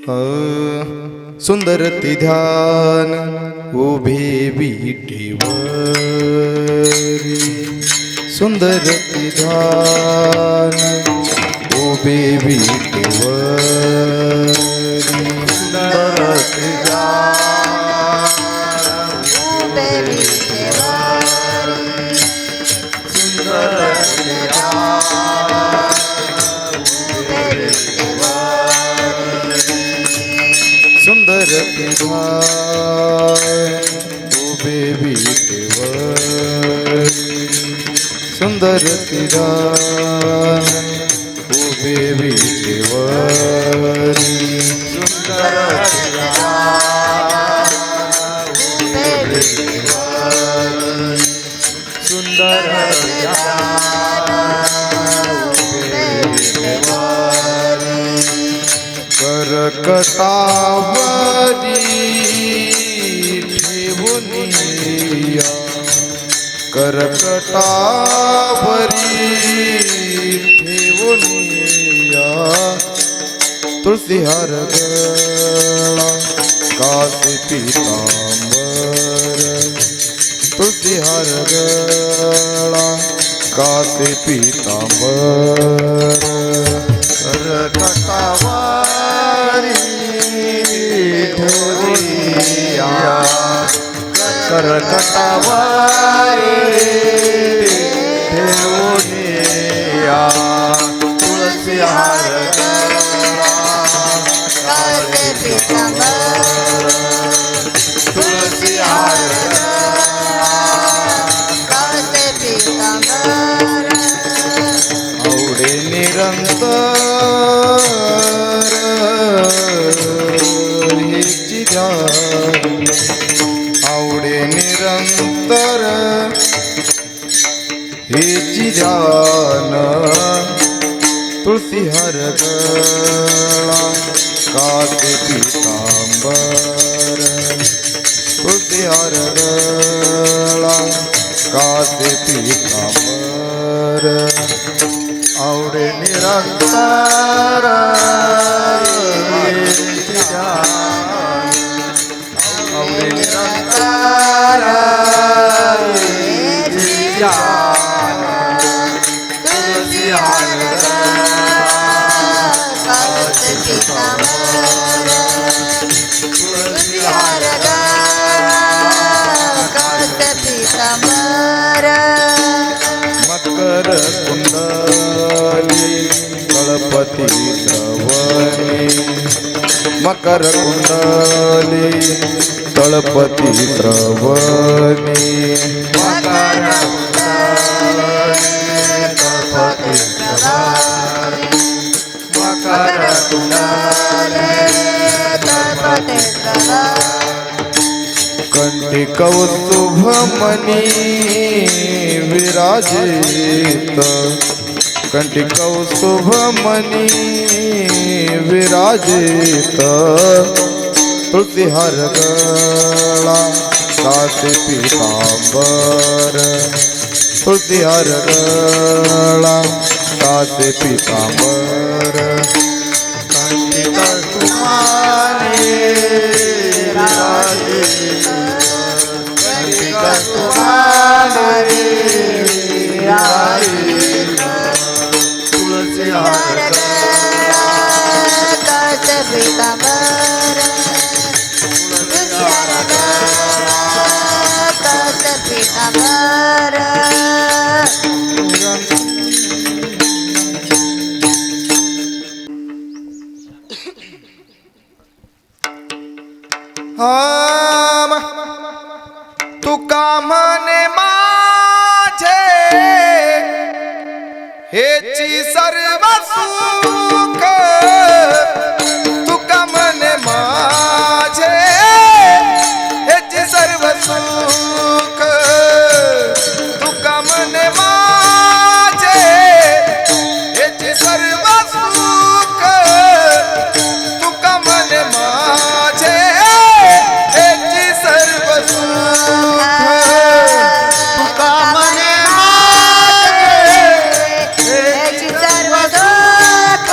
सुंदर ते ध्यान उभे विटेवरी, सुंदर ते ध्यान उभे विटेवरी, सुंदर ते ध्यान उभे विटेवरी, सुंदर ते ध्यान उभे विटेवरी, सुंदर ते ध्यान उभे विटेवरी, सुंदर ते ध्यान उभे विटेवरी, सुंदर ते ध्यान उभे विटेवरी, सुंदर ते ध्यान उभे विटेवरी, करकटावरी ठेवूनिया, करकटावरी ठेवूनिया, तुळसी हार गळा कासे पीतांबर, तुळसी हार गळा कासे पीतांबर, करकटावरी ठेवूनिया, करकटावरी ठेवूनिया, तुळसी हार गळा कासे पीतांबर, तुळसी हार गळा कासे पीतांबर, आवडे निरंतर हेची ध्यान, आवडे निरंतर हेची ध्यान, तुळसी हार गळा कासे पीतांबर, तुळसी हार गळा कासे पीतांबर, आवडे निरंतर हेची ध्यान, आवडे निरंतर हेची ध्यान, तुळसी हार कासे पीतांबर, तुळसी हार कासे पीतांबर, मकर कुंडली कळपती श्रवणी, मकर कुंडली तळपती श्रवणी, मकर कुंडली तळपती श्रवणी, मकर कुंडली तळपती श्रवणी, कंठी कौस्तुभमणी विराजित, कंठी कौस्तुभमणी विराजित, तुळसी हार गळा कासे पीतांबर, तुळसी हार गळा कासे पीतांबर, कंठी कौस्तुभमणी विराजित, कंठी कौस्तुभमणी विराजित, तुळसी हार गळा कासे पीतांबर, तुळसी हार गळा कासे पीतांबर, तुका म्हणे माझे हेची सर्व सुख, तुका म्हणे माझे हेची सर्व सुख, तुका म्हणे माझे हेची सर्व सुख, तुका म्हणे माझे हेची सर्व सुख, तुका म्हणे माझे हेची सर्व सुख,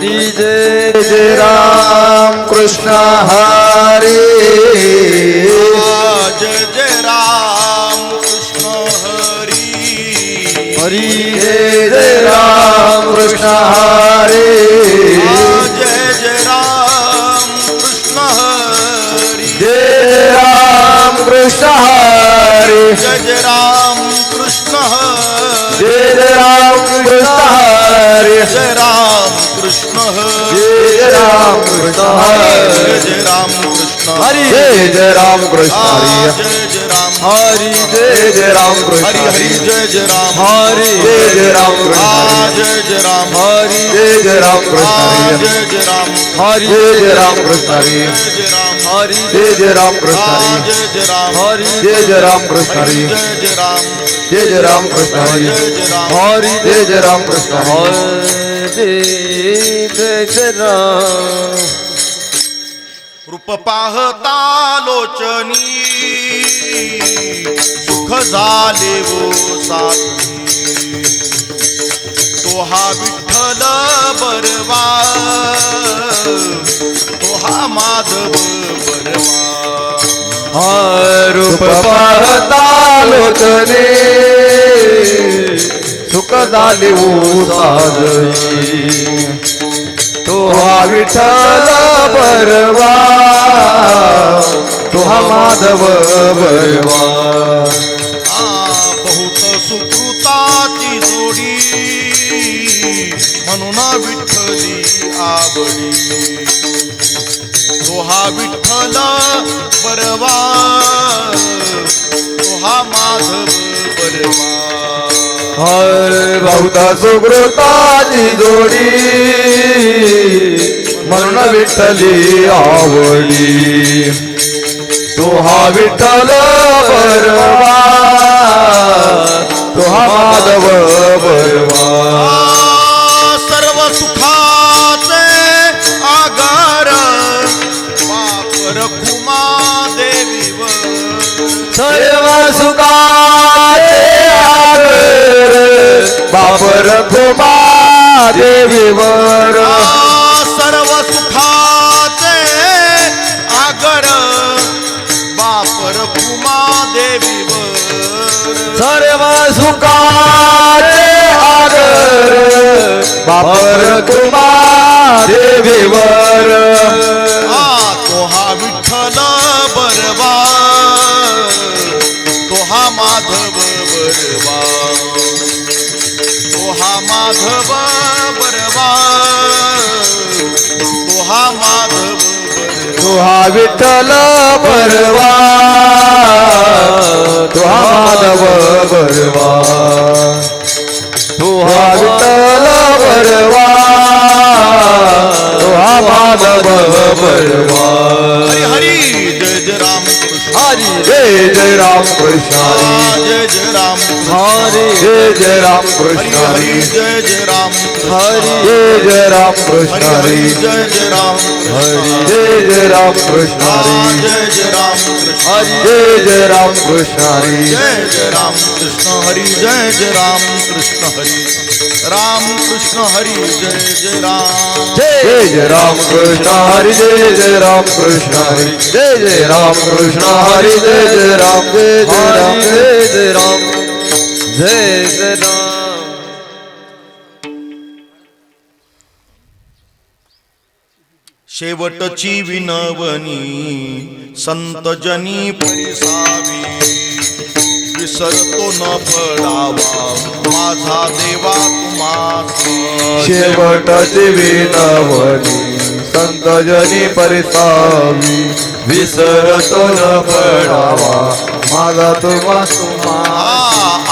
हरी जय जय राम कृष्ण हरी जय जय राम कृष्ण हरी हरी जय जय राम कृष्ण हरी जय जय राम कृष्ण हरी जय राम कृष्ण हरी जय जय राम कृष्ण हरी जय राम कृष्ण हरी जय राम कृष्ण हरी जय राम कृष्ण हरी जय राम कृष्ण हरी जय राम कृष्ण हरी जय जय राम हरी जय राम कृष्ण हरी हरी जय जय राम हरी जय राम कृष्ण जय जय राम हरी जय राम कृष्ण जय जय राम हरी जय राम कृष्ण जय जय राम हरी जय राम कृष्ण जय जय राम हरी जय राम कृष्ण जय जय राम जय राम कृष्ण जय जय राम हरी जय राम कृष्ण हरी जय राम रूप पाहता लोचनी सुख झाले वो साथी तो हा विठ्ठल बरवा तो हा माधव बरवा रूप पाहता लोचने सुख झाले साजई तो हा विठ्ठल बरवा तो हा माधव बरवा बहुत सुकृताची जोडी म्हणून विठ्ठली आवडी तो हा विठ्ठल बरवा तो हा माधव बरवा बहुता सुकृताची जोडी म्हणून विठ्ठली आवडी तो हा विठ्ठल बरवा तो हा माधव बरवा सर्व सुखाचे आगार वापर खुमा देवीवर सर्व सुखाचे आगर बापर खुमा देवीवर सर्व सुखाचे आगर बापर खुमा देवीवर सर्व सुखाचे आगर बापर खुमा देवीवर तो हा विठ्ठल बरवा तो हा माधव बरवा तो हा माधव बरवा तो हा माधव बरवा तो हा विठ्ठल बरवा तो हा माधव बरवा तो हा विठ्ठल बरवा तो हा माधव बरवा हरी हरी जय जय राम कृष्ण हरी जय जय राम कृष्ण जय जय राम हरी जय जय राम हरी कृष्ण हरी जय जय राम हरी जय जय राम कृष्ण हरी हरी जय जय राम हरी जय जय राम कृष्ण हरी जय जय राम कृष्ण हरी जय जय राम कृष्ण हरी जय जय राम कृष्ण हरी जय जय राम कृष्ण हरी राम कृष्ण हरी जय जय राम जय जय राम कृष्ण हरी जय जय राम कृष्ण हरी जय जय राम कृष्ण हरी जय जय राम जय जय राम जय जय राम जय जय राम शेवटची विनवणी संत जनी परिसावी विसरतो न पडावा माझा देवा तुम्हासी शेवटची विनवणी संत जनी परिसावी विसरतो न पडावा माझा तुम्हा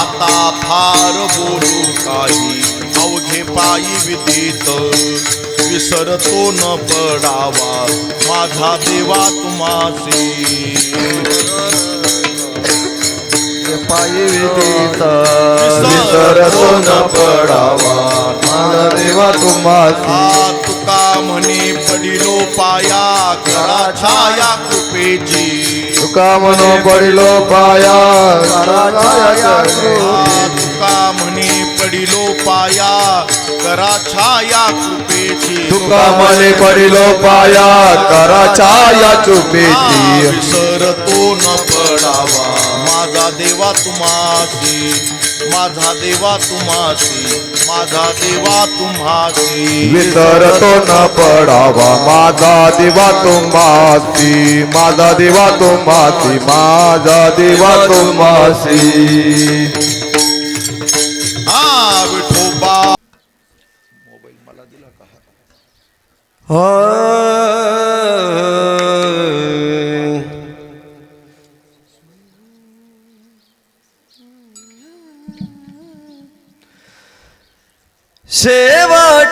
आता फार बोलू काही अवघे पायी विदित विसरतो न पडावा माझा देवा तुम्हासी पायी विदित विसरतो न पडावा माझा देवा तुम्हासी तुका म्हणे पडिलो पाया करा छाया कृपेची तुका मनो पडिलो पाया तुका म्हणे पडिलो पाया करा छाया कृपेची तुका मने पडिलो पाया करा छाया चुपेची विसरतो न पडावा माझा देवा तुम्हासी माझा देवा तुम्हासी माझा देवा तुम्हासी विसरतो न पडावा माझा देवा तुम्हासी माझा देवा तुम्हासी माझा देवा तुम्हासी विठोबा मोबाईल मला दिला का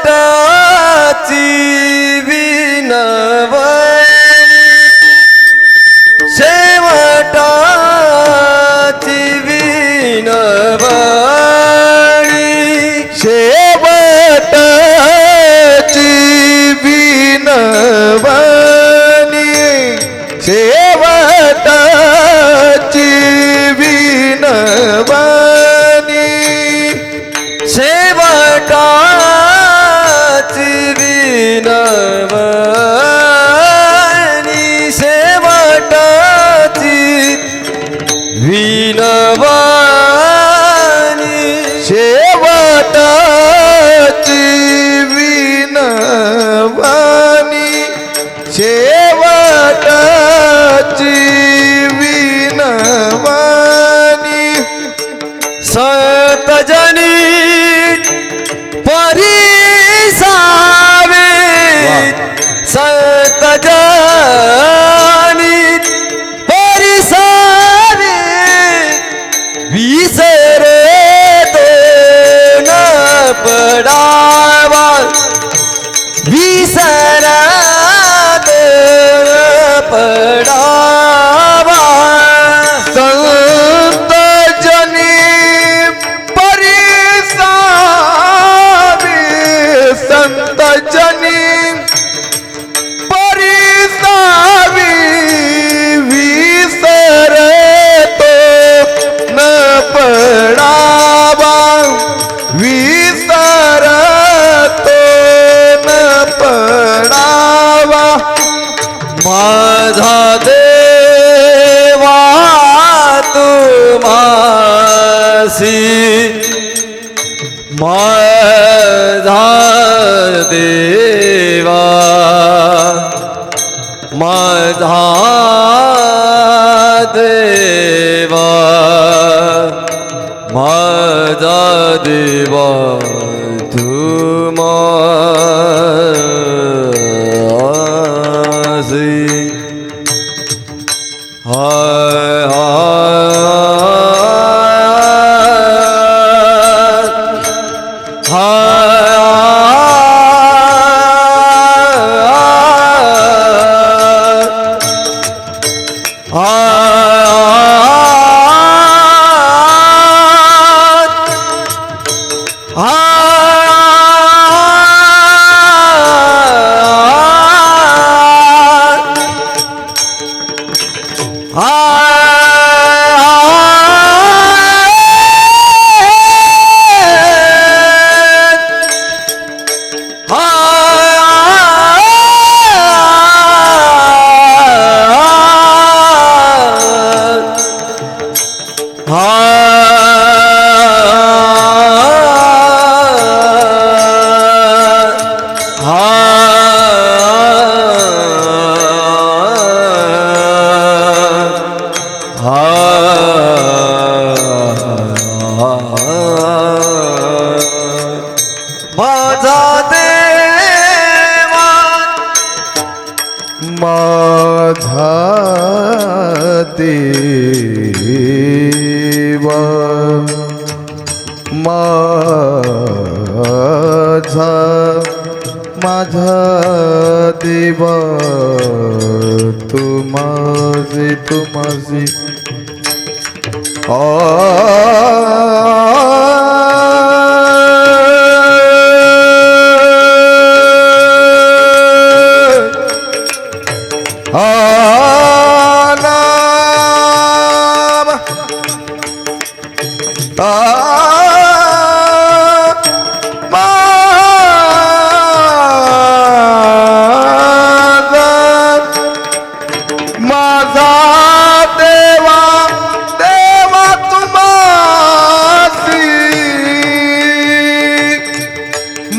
शेवटाची विनवणी शेवटाची विनवणी शेवटाची विनवणी शेवटाची विनवणी शेवटाची विनवणी शेवटाची विनवणी शेवटाची विनवणी शेवटाची विनवणी सतजनी परिसावे सतजनी परिसावे विसरे तो न पडावा विसरा तो न पडावा संत जनी परिसावे संत जनी परिसावी विसरतो न पडावा विसरतो न पडावा माझा देवा तुम्हासी माझा देवा माझा देवा माझा देवा तुम्हासी हाय माझा देवा माझा देवा माझा माझा देवा तुम्हासी तुम्हासी नाम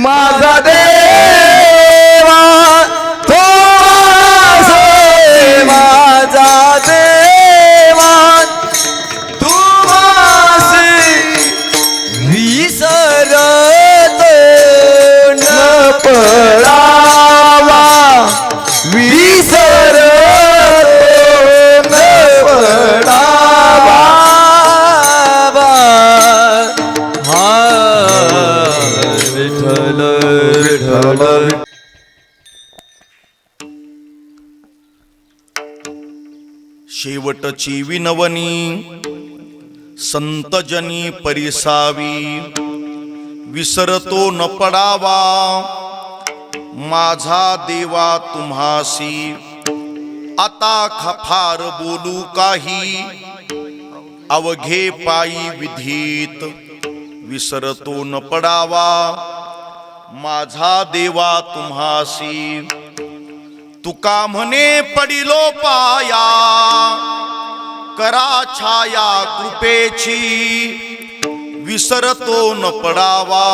माझा देवा तो मासे माझा देवा तू मासे विसरतो न पडावा विसरतो न पडावा हा विठ्ठल विठ्ठल शेवटची विनवणी संतजनी परिसावी विसरतो न पडावा माझा देवा तुम्हासी आता खफार बोलू काही अवघे पायी विधीत विसरतो न पडावा माझा देवा तुम्हासी तुका म्हणे पडिलो पाया करा छाया कृपेची विसरतो न पडावा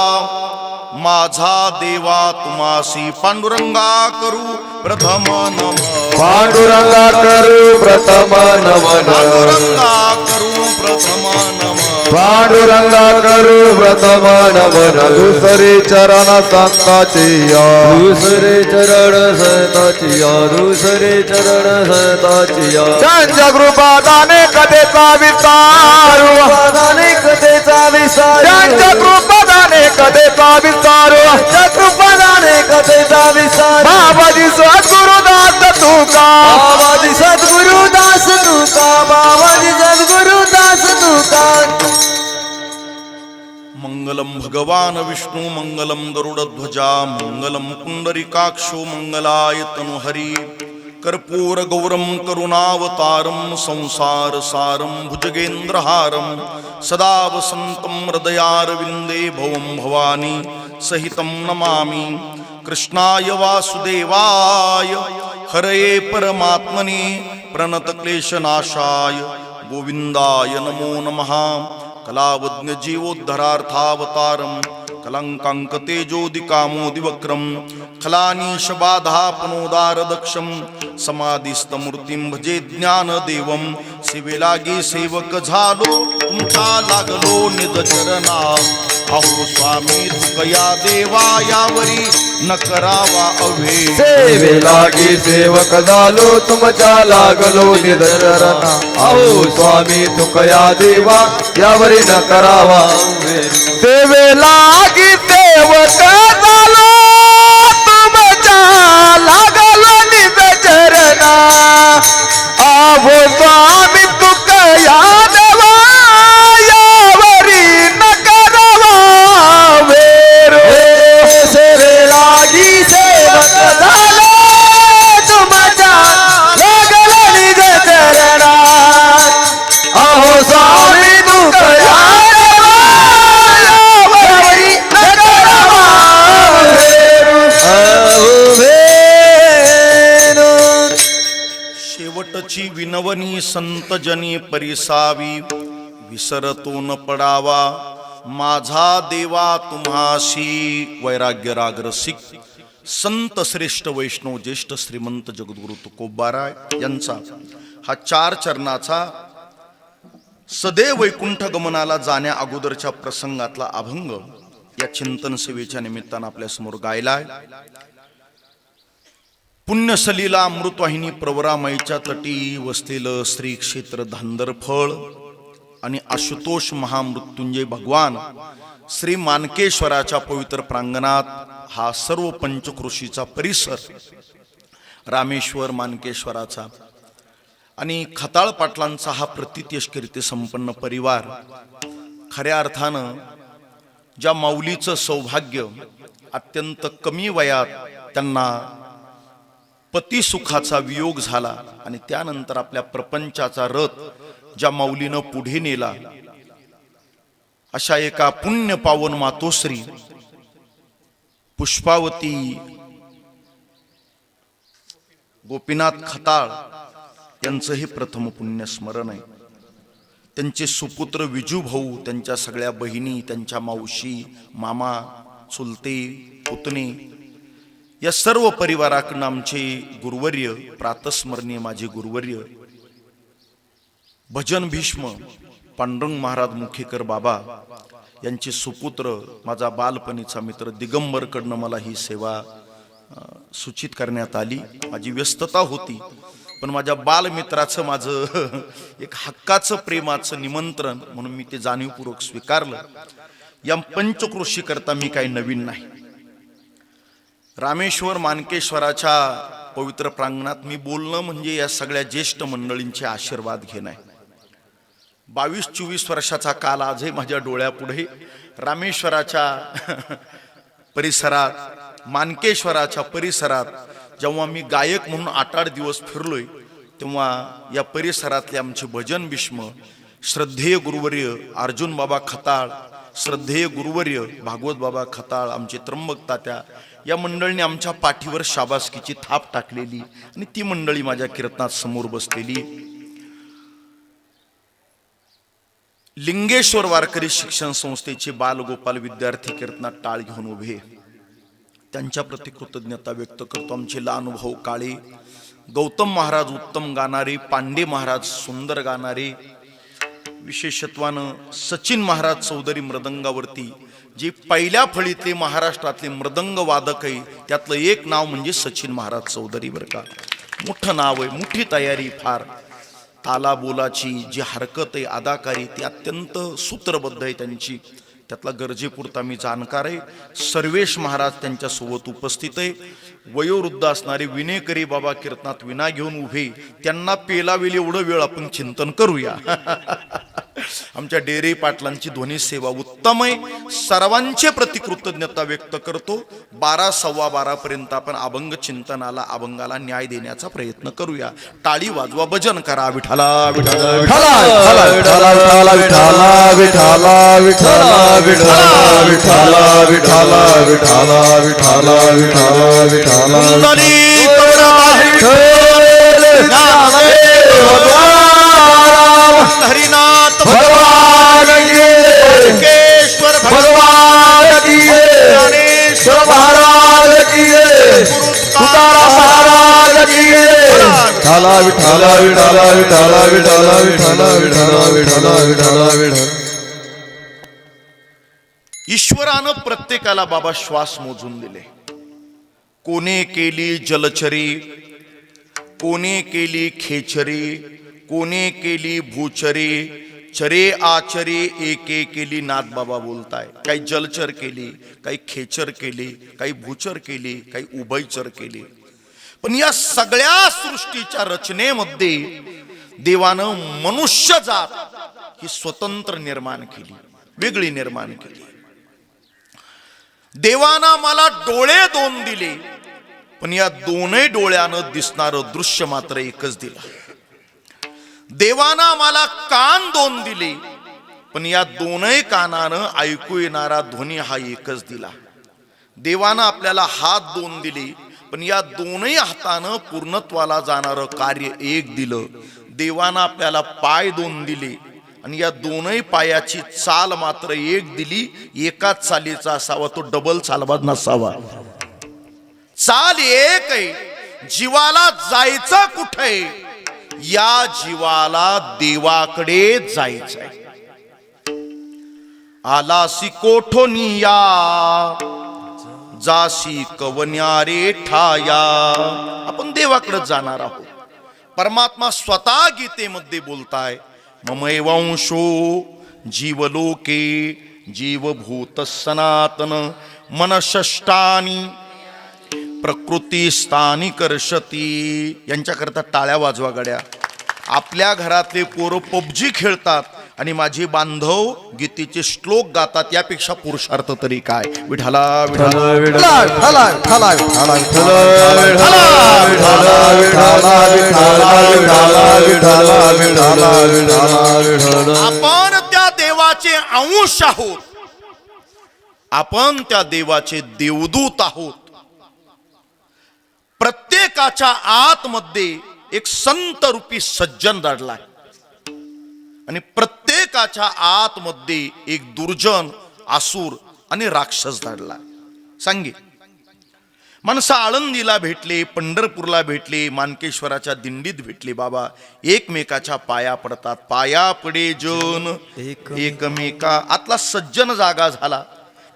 माझा देवा तुम्हासी पांडुरंगा करू प्रथम नमन पांडुरंगा करू प्रथम नमन पांडुरंगा करू प्रथम नमन पांडुरंगा करू प्रथम नमन दुसरे चरण संताची या दुसरे चरण संताची या दुसरे चरण संताची या त्यांच्या कृपादाने कथेचा विस्तारू दाने कथेचा विस्तार त्यांच्या कृपादाने कथेचा विस्तारू त्यांच्या कृपादाने कथेचा विस्तार बाबाजी सद्गुरुदास तुका बाबाजी सद्गुरुदास तुका बाबाजी सद्गुरुदास तुका मंगलम भगवान विष्णु मंगलम गरुडध्वजा मंगलम पुंडरीकाक्षो मंगलाय तनुहरि कर्पूर गौरम करुणावतारम संसार सारम भुजगेंद्रहारम सदा वसंतम हृदयारविंदे भवम भवानी सहितं नमामि कृष्णाय वासुदेवाय हरये परमात्मने प्रणतक्लेशनाशाय गोविंदाय नमो नमः कलावज्ञ जीवोद्धरार्थावतारम कलंकांक तेजोदिकामोदिवक्रम खलानीश बाधापनोदारदक्षम समाधिस्तमूर्तिं भजे ज्ञानदेवं सेवे लागे सेवक झालो तुमचा लागलो निजचरणा अहो स्वामी तुकया देवा यावरी न करावा अवे सेवे लागी सेवक झालो तुमच्या लागलो निधरणा अहो स्वामी तुकया देवा यावरी न करावा सेवे लागी सेवक झालो तुमच्या लागलो निधरणा अहो स्वामी तुकया देवा यावरी न करावा सेवे लागी सेवक झालो तुमच्या लागलो निधरणा अहो स्वामी तुकया शेवटची विनवणी संतजनी परिसावी विसरतो न पडावा माझा देवा तुम्हासी वैराग्य राग रसिक संत श्रेष्ठ वैष्णव ज्येष्ठ श्रीमंत जगद्गुरु तुकोबाराय यांचा हा 4 चरणाचा सदैव वैकुंठ गमनाला जाण्या अगोदरच्या प्रसंगातला अभंग या चिंतन सेवेच्या निमित्तानं आपल्या समोर गायलाय. पुण्यसलीला अमृतवाहिनी प्रवरामाईच्या तटी वसलेलं श्री क्षेत्र धांदरफळ आणि आशुतोष महामृत्युंजय भगवान श्री मानकेश्वराच्या पवित्र प्रांगणात हा सर्व पंचक्रोशीचा परिसर रामेश्वर मानकेश्वराचा आणि खताळ पाटलांचा हा प्रतित्यशकीर्ती संपन्न परिवार खऱ्या अर्थानं ज्या माऊलीचं सौभाग्य अत्यंत कमी वयात त्यांना पती सुखाचा वियोग झाला आणि त्यानंतर आपल्या प्रपंचाचा रथ ज्या माऊलीनं पुढे नेला अशा एका पुण्य पावन मातोश्री पुष्पावती गोपीनाथ खताळ यांचं हे प्रथम पुण्य स्मरण आहे. त्यांचे सुपुत्र विजू भाऊ, त्यांच्या सगळ्या बहिणी, त्यांच्या मावशी, मामा चुलते, पुतणे या सर्व परिवाराकडून आमचे गुरुवर्य, प्रातस्मरणीय माझे गुरुवर्य भजन भीष्म पांडुरंग महाराज मुखेकर बाबा यांचे सुपुत्र, माझा बालपणीचा मित्र दिगंबरकडनं मला ही सेवा सूचित करण्यात आली. माझी व्यस्तता होती, पण माझ्या बालमित्राचं माझं एक हक्काचं प्रेमाचं निमंत्रण म्हणून मी ते जाणीवपूर्वक स्वीकारलं. या पंचक्रोशी करता मी काही नवीन नाही. रामेश्वर मानकेश्वराच्या पवित्र प्रांगणात मी बोलणं म्हणजे या सगळ्या ज्येष्ठ मंडळींचे आशीर्वाद घेणं आहे. 22-24 वर्षाचा काल आजही माझ्या डोळ्यापुढे. रामेश्वराच्या परिसरात, मानकेश्वराच्या परिसरात जेव्हा मी गायक म्हणून 8-8 दिवस फिरलोय, तेव्हा या परिसरातले आमचे भजन भीष्म, श्रद्धेय गुरुवर्य अर्जुन बाबा खताळ, श्रद्धेय गुरुवर्य भागवत बाबा खताळ, आमचे त्र्यंबक तात्या, या मंडळीने आमच्या पाठीवर शाबासकीची थाप टाकलेली आणि ती मंडळी माझ्या कीर्तनात समोर बसलेली. लिंगेश्वर वारकरी शिक्षण संस्थेचे बालगोपाल विद्यार्थी कीर्तनात टाळ घेऊन उभे, त्यांच्या प्रति कृतज्ञता व्यक्त करतो. आमचे लहान भाऊ काळे, गौतम महाराज उत्तम गाणारे, पांडे महाराज सुंदर गाणारे, विशेषत्वानं सचिन महाराज चौधरी मृदंगावरती, जे पहिल्या फळीतले महाराष्ट्रातले मृदंग वादक आहे त्यातलं एक नाव म्हणजे सचिन महाराज चौधरी. बरं का, मोठं नाव आहे, मोठी तयारी, फार ताला बोलाची जी हरकत आहे, अदाकारी, ती अत्यंत सूत्रबद्ध आहे त्यांची. त्यातला गरजेपुरता मी जाणकार आहे. सर्वेश महाराज त्यांच्यासोबत उपस्थित आहे. वयोवृद्ध असणारे विनेकरी बाबा कीर्तनात विना घेऊन उभे, त्यांना पेलावेल एवढं वेळ आपण चिंतन करूया. आमच्या डेरे पाटलांची ध्वनी सेवा उत्तम आहे. सर्वांचे प्रति कृतज्ञता व्यक्त करतो. 12-12:15 पर्यंत आपण अभंग चिंतनाला, अभंगाला न्याय देण्याचा प्रयत्न करूया. टाळी वाजवा, भजन करा. विठाला विठाला विठाला विठाला विठाला विठाला विठाला विठाला विठाला विठाला विठाला विठाला विठाला विठाला विठाला हरिनाथ भगवान केश्वर भगवान की ज्ञानेश्वर महाराज की तुकाराम महाराज की विठाला विठाला विठाला विठाला विठाला विठाला विठाला विठाला विठाला विठाला. ईश्वरानं प्रत्येकाला बाबा श्वास मोजून दिले. कोणे केली जलचरी, कोणे केली खेचरी, कोणे केली भूचरी, चरे आचरे एके केली. नाथ बाबा बोलताय, काही जलचर केली, काही खेचर केली, काही भूचर केली, काही उभयचर केली. पण या सगळ्या सृष्टीच्या रचनेमध्ये देवानं मनुष्य जात ही स्वतंत्र निर्माण केली, वेगळी निर्माण केली. देवानं मला डोळे 2 दिले, पण या दोनही डोळ्यानं दिसणारं दृश्य मात्र एकच दिलं. देवानं मला कान 2 दिले, पण या दोनही कानानं ऐकू येणारा ध्वनी हा एकच दिला. देवानं आपल्याला हात 2 दिले, पण या दोनही हातानं पूर्णत्वाला जाणारं कार्य एक दिलं. देवानं आपल्याला पाय 2 दिले, आणि या दोनही पायाची चाल मात्र एक दिली. एकाच चालीचा असावा, तो डबल चालबाज नसावा. चाल एक आहे. जीवाला जायचं कुठे? या जीवाला देवाकडे जायचंय. आलासी कोठोनिया, जासी कवन्यारे ठाया. आपण देवाकडे जाणार आहोत. परमात्मा स्वतः गीतेमध्ये बोलताय, ममैवांशो जीवलोके जीवभूत सनातन मनषष्टानी प्रकृती स्थानी कर्षती. यांच्याकरता टाळ्या वाजवा गड्या. आपल्या घरातले पोरं पबजी खेळतात आणि माझे बांधव गीतेचे श्लोक गातात, यापेक्षा पुरुषार्थ तरी काय? विठाला विठाला विठाला विठाला विठाला विठाला विठाला विठाला. आपण त्या देवाचे अंश आहोत. आपण त्या देवाचे देवदूत आहोत. प्रत्येकाच्या आतमध्ये एक संत रूपी सज्जन दडलाय आणि प्रत्येकाच्या आतमध्ये एक दुर्जन, असुर आणि राक्षस दडलाय. सांगे. माणसं आळंदीला भेटले, पंढरपूरला भेटले, मानकेश्वराच्या दिंडीत भेटले. बाबा एकमेकाच्या पाया पडतात. पाया पडे जन एकमेका. आतला सज्जन जागा झाला.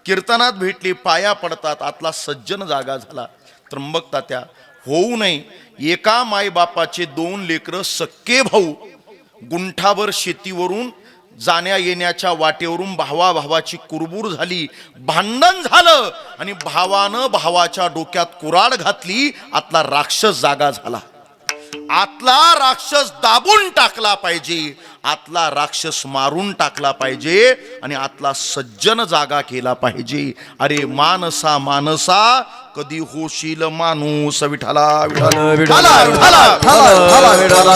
कीर्तनात भेटले, पाया पडतात. आतला सज्जन जागा झाला. त्र्यंबक तात्या होऊ नये. एका मायबापाचे 2 लेकरं सक्के भाऊ गुंठाभर शेतीवरून जाण्या येण्याच्या वाटेवरून भावाभावाची कुरबूर झाली, भांडण झालं आणि भावानं भावाच्या डोक्यात कुऱ्हाड घातली. आतला राक्षस जागा झाला. आतला राक्षस दाबून टाकला पाहिजे, आतला राक्षस मारून टाकला पाहिजे आणि आतला सज्जन जागा केला पाहिजे. अरे मानसा मानसा कधी होशील माणूस. विठाला विठाला विठाला विठाला विठाला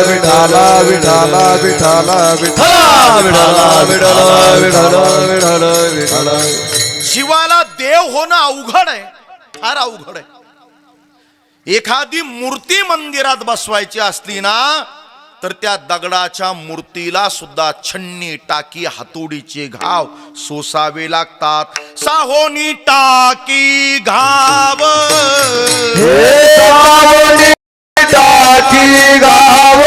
विठाला विठाला विठाला विठाला विठाला विठाला विठाला विठाला विठाला. शिवाला देव होणं अवघड आहे, फार अवघड आहे. एखादी मूर्ती मंदिरात बसवायची असली ना तर त्या दगडाच्या मूर्तीला सुद्धा छन्नी टाकी हातोडीचे घाव सोसावे लागतात. साहोनी टाकी घाव, साहोनी टाकी घाव,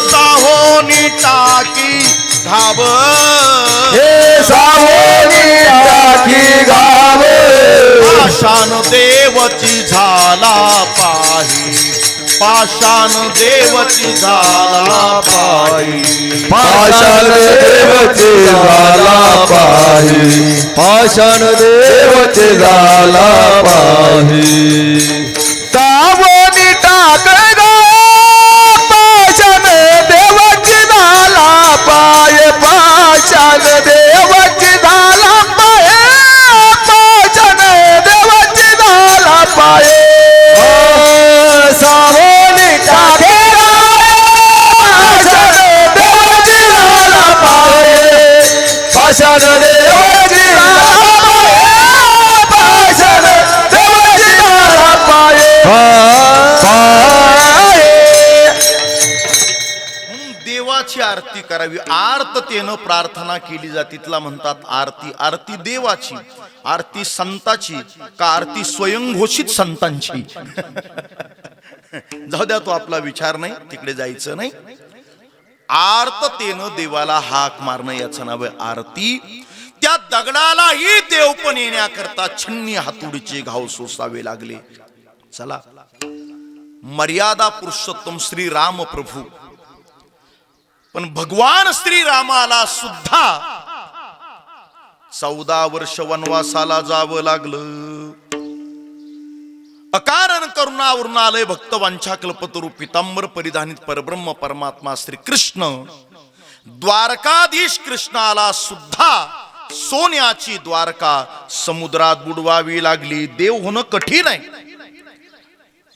साहोनी टाकी घाव, साहोनी टाकी घाव. पाषाण देवची झाला पाही, पाषाण देवची झाला पाही, पाषाण देवचे झाला पाही, पाषाण देवचे झाला पाही. सावनी टाक पाषाण देवची झाला पाय, पाषाण देवची झाला पाय, पाषाण देवची झाला पाय. सावनी टाके पाषाण देवची झाला पाय, पाषाण देवची झाला पाय, पाषाण देवची झाला पाय. देवाची आरती करावी. आर्ततेनं प्रार्थना केली जाते, तिला म्हणतात आरती. आरती देवाची, आरती संताची का आरती स्वयंघोषित संतांची? जाऊ द्या, तो आपला विचार नाही, तिकडे जायचं नाही. आर्ततेनं देवाला हाक मारणं याचं नाव आहे आरती. त्या दगडालाही देवपण येण्याकरता छन्नी हातोडीचे घाव सोसावे लागले. चला, मर्यादा पुरुषोत्तम श्री राम प्रभू, पण भगवान श्रीरामाला सुद्धा 14 वर्ष वनवासाला जावं लागलं. अकारण करुणावरून आलंय भक्त वांछा कल्पतरू पितांबर परिधानित परब्रह्म परमात्मा श्री कृष्ण. द्वारकाधीश कृष्णाला सुद्धा सोन्याची द्वारका समुद्रात बुडवावी लागली. देव होणं कठीण आहे.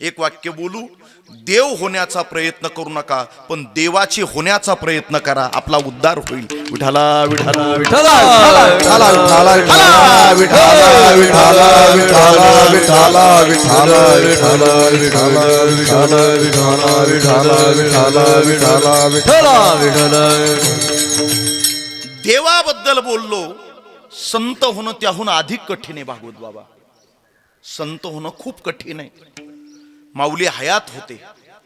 एक वाक्य बोलू, देव होण्याचा प्रयत्न करू नका, पण देवाची होण्याचा प्रयत्न करा, आपला उद्धार होईल. विठाला विठाला विठाला विठाला विठाला विठाला विठाला विठाला विठाला विठाला विठाला विठाला विठाला विठाला विठाला विठाला विठाला विठाला विठाला. देवाबद्दल बोललो. संत होणं त्याहून अधिक कठीण आहे भागवत बाबा. संत होणं खूप कठीण आहे. माऊली हयात होते.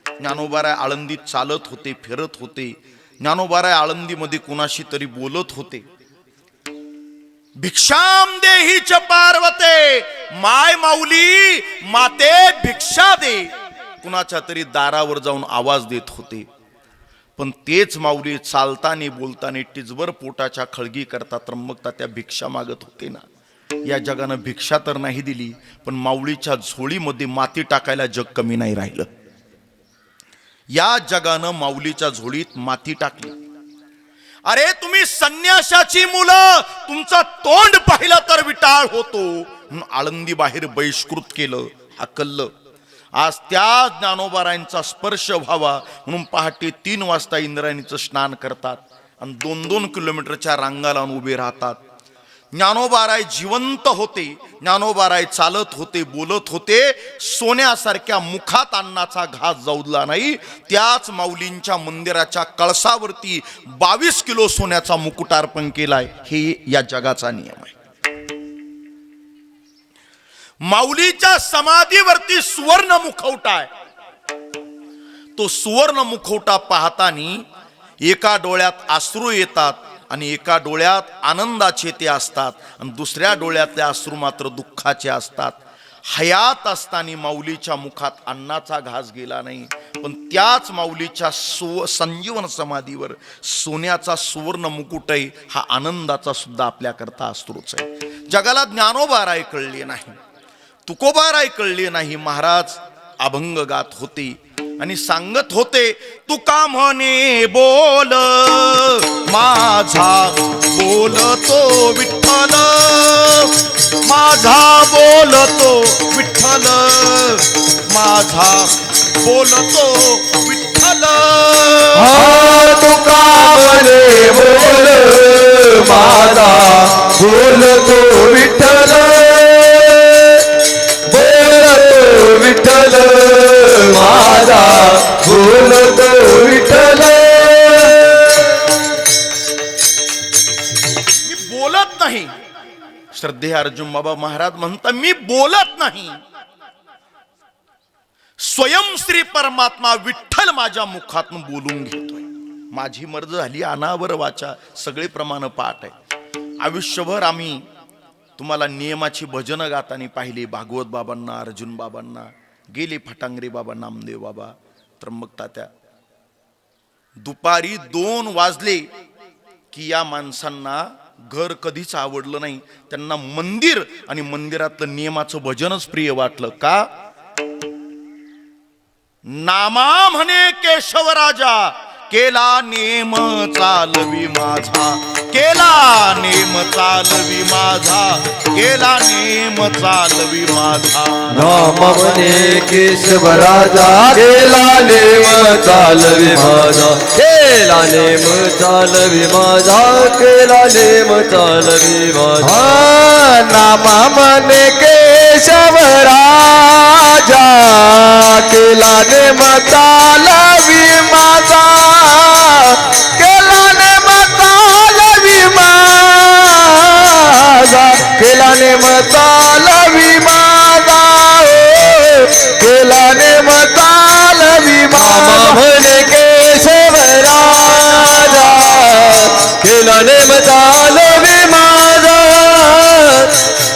ज्ञानोबाराय आळंदीत चालत होते, फिरत होते. ज्ञानोबाराय आळंदीमध्ये कुणाशी तरी बोलत होते. भिक्षाम देहीच पार्वते, माय माऊली माते भिक्षा दे, कुणाच्या तरी दारावर जाऊन आवाज देत होते. पण तेच माऊली चालताना बोलताना टिचभर पोटाच्या खळगी करता त्र्यंबकता त्या भिक्षा मागत होते ना. या जगानं भिक्षा तर नाही दिली, पण माऊलीच्या झोळीमध्ये माती टाकायला जग कमी नाही राहिलं. या जगानं माऊलीच्या झोळीत माती टाकली. अरे तुम्ही संन्याशाची मुलं, तुमचं तोंड पाहिलं तर विटाळ होतो म्हणून आळंदी बाहेर बहिष्कृत केलं, हाकललं. आज त्या ज्ञानोबारायांचा स्पर्श व्हावा म्हणून पहाटे 3 वाजता इंद्रायणीचं स्नान करतात आणि 2-2 किलोमीटरच्या रांगा लावून उभे राहतात. ज्ञानोबाराय जिवंत होते. ज्ञानोबाराय चालत होते, बोलत होते. सोन्यासारख्या मुखात अन्नाचा घास जाऊला नाही. त्याच माऊलींच्या मंदिराच्या कळसावरती 22 किलो सोन्याचा मुकुट अर्पण केलाय. हे या जगाचा नियम आहे. माऊलीच्या समाधीवरती सुवर्ण मुखवटा आहे. तो सुवर्ण मुखवटा पाहताना एका डोळ्यात अश्रू येतात आणि एका डोळ्यात आनंदाचे ते असतात आणि दुसऱ्या डोळ्यातले अश्रू मात्र दुःखाचे असतात. हयात असताना माऊलीच्या मुखात अन्नाचा घास गेला नाही, पण त्याच माऊलीच्या संजीवन समाधीवर सोन्याचा सुवर्ण मुकुट आहे. हा आनंदाचा सुद्धा आपल्याकरता अश्रूच आहे. जगाला ज्ञानोबाराय कळले नाही, तुकोबाराय कळले नाही. महाराज अभंग गात होते आणि सांगत होते, तुका म्हणे बोल माझा बोलतो विठ्ठल, माझा बोलतो विठ्ठल, माझा बोलतो विठ्ठल. तुका म्हणे बोल माझा बोलतो विठ्ठल, बोलतो विठ्ठल, माझा बोलतो विठ्ठल. मी बोलत नाही. श्रद्धेय अर्जुन बाबा महाराज म्हणतात, मी बोलत नाही. स्वयं श्री परमात्मा विठ्ठल माझ्या मुखातून बोलून घेतोय. माझी मर्ज झाली अनावर वाचा, सगळे प्रमाण पाठ आहे. आयुष्यभर आम्ही तुम्हाला नियमाची भजन गातानी पाहिली. भागवत बाबांना, अर्जुन बाबांना, गेले फटांगरे बाबा, नामदेव बाबा, त्र्यंबक तात्या. दुपारी 2 वाजले की या माणसांना घर कधीच आवडलं नाही. त्यांना मंदिर आणि मंदिरातलं नियमाचं भजनच प्रिय वाटलं. का? नामा म्हणे केशवराजा, केला नेम चालवी माझा, केला नेम चालवी माझा, केला नेम चालवी माझा. नाम म्हणे केशवराजा, केला नेम चालवी माझा, केला नेम चालवी माझा, केला नेम चालवी माझा. नाम म्हणे केशवराजा, केला नेम चालवी माझा, केला नेम चालवी माझा, केला नेम चालवी माझा, केला नेम चालवी माझा. म्हणे केशवराजा, केला नेम चालवी माझा,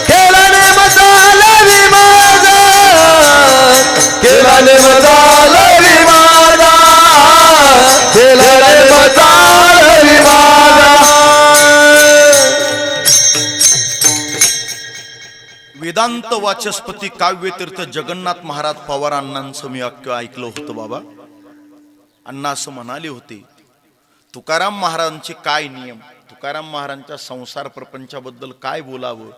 केला नेम चालवी माझा, केला नेम चालवी माझा, केला नेम चालवी माझा. वेदांत वाचस्पती काव्यतीर्थ जगन्नाथ महाराज पवार अण्णांचं मी ऐकलं होतं बाबा. अण्णा असं म्हणाले होते, तुकाराम महाराजांचे काय नियम, तुकाराम महाराजांच्या संसार प्रपंचाबद्दल काय बोलावं.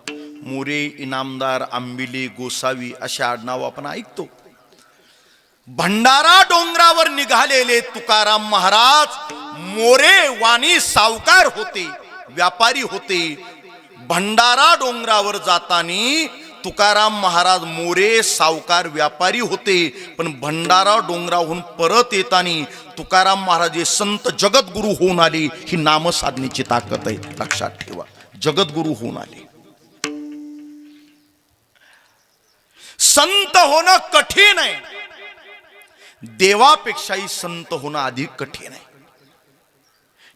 मोरे, इनामदार, आंबिले, गोसावी असे आडनाव आपण ऐकतो. भंडारा डोंगरावर निघालेले तुकाराम महाराज मोरे वाणी सावकार होते, व्यापारी होते. भंडारा डोंगरावर जातानी तुकाराम महाराज मोरे सावकार व्यापारी होते, पण भंडारा डोंगरावरून परत येतानी तुकाराम महाराज हे संत जगद्गुरु होऊन आले. ही नामसाधनेची ताकद आहे, लक्षात ठेवा. जगद्गुरु होऊन आले. संत होणं कठीण आहे, देवापेक्षाही संत होणं अधिक कठीण आहे.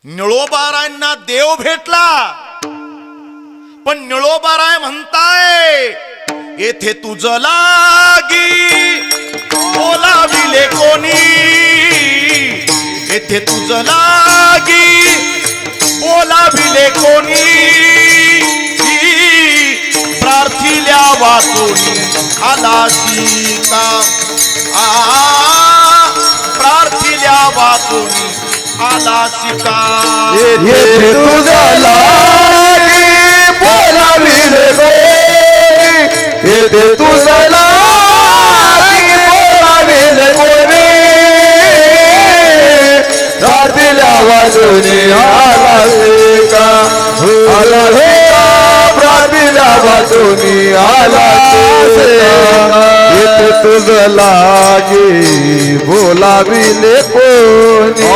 निळोबारायांना देव भेटला, पण निळोबाराय म्हणताय, येथे तुझ लागी बोलाविले कोणी, येथे तुझ लागी बोलाविले कोणी. प्रार्थिल्या वाचोनी आला सीता, प्रार्थिल्या वाचोनी आला सीता. येथे तुझा लागी बोलाविले कोणी, येथे तुझा लागी बोलाविले कोणी. प्रार्थिल्या वाचोनी आला सीता, आला सीता. प्रार्थिल्या वाचोनी आला सीता. तुझ लागी बोलाविले कोणी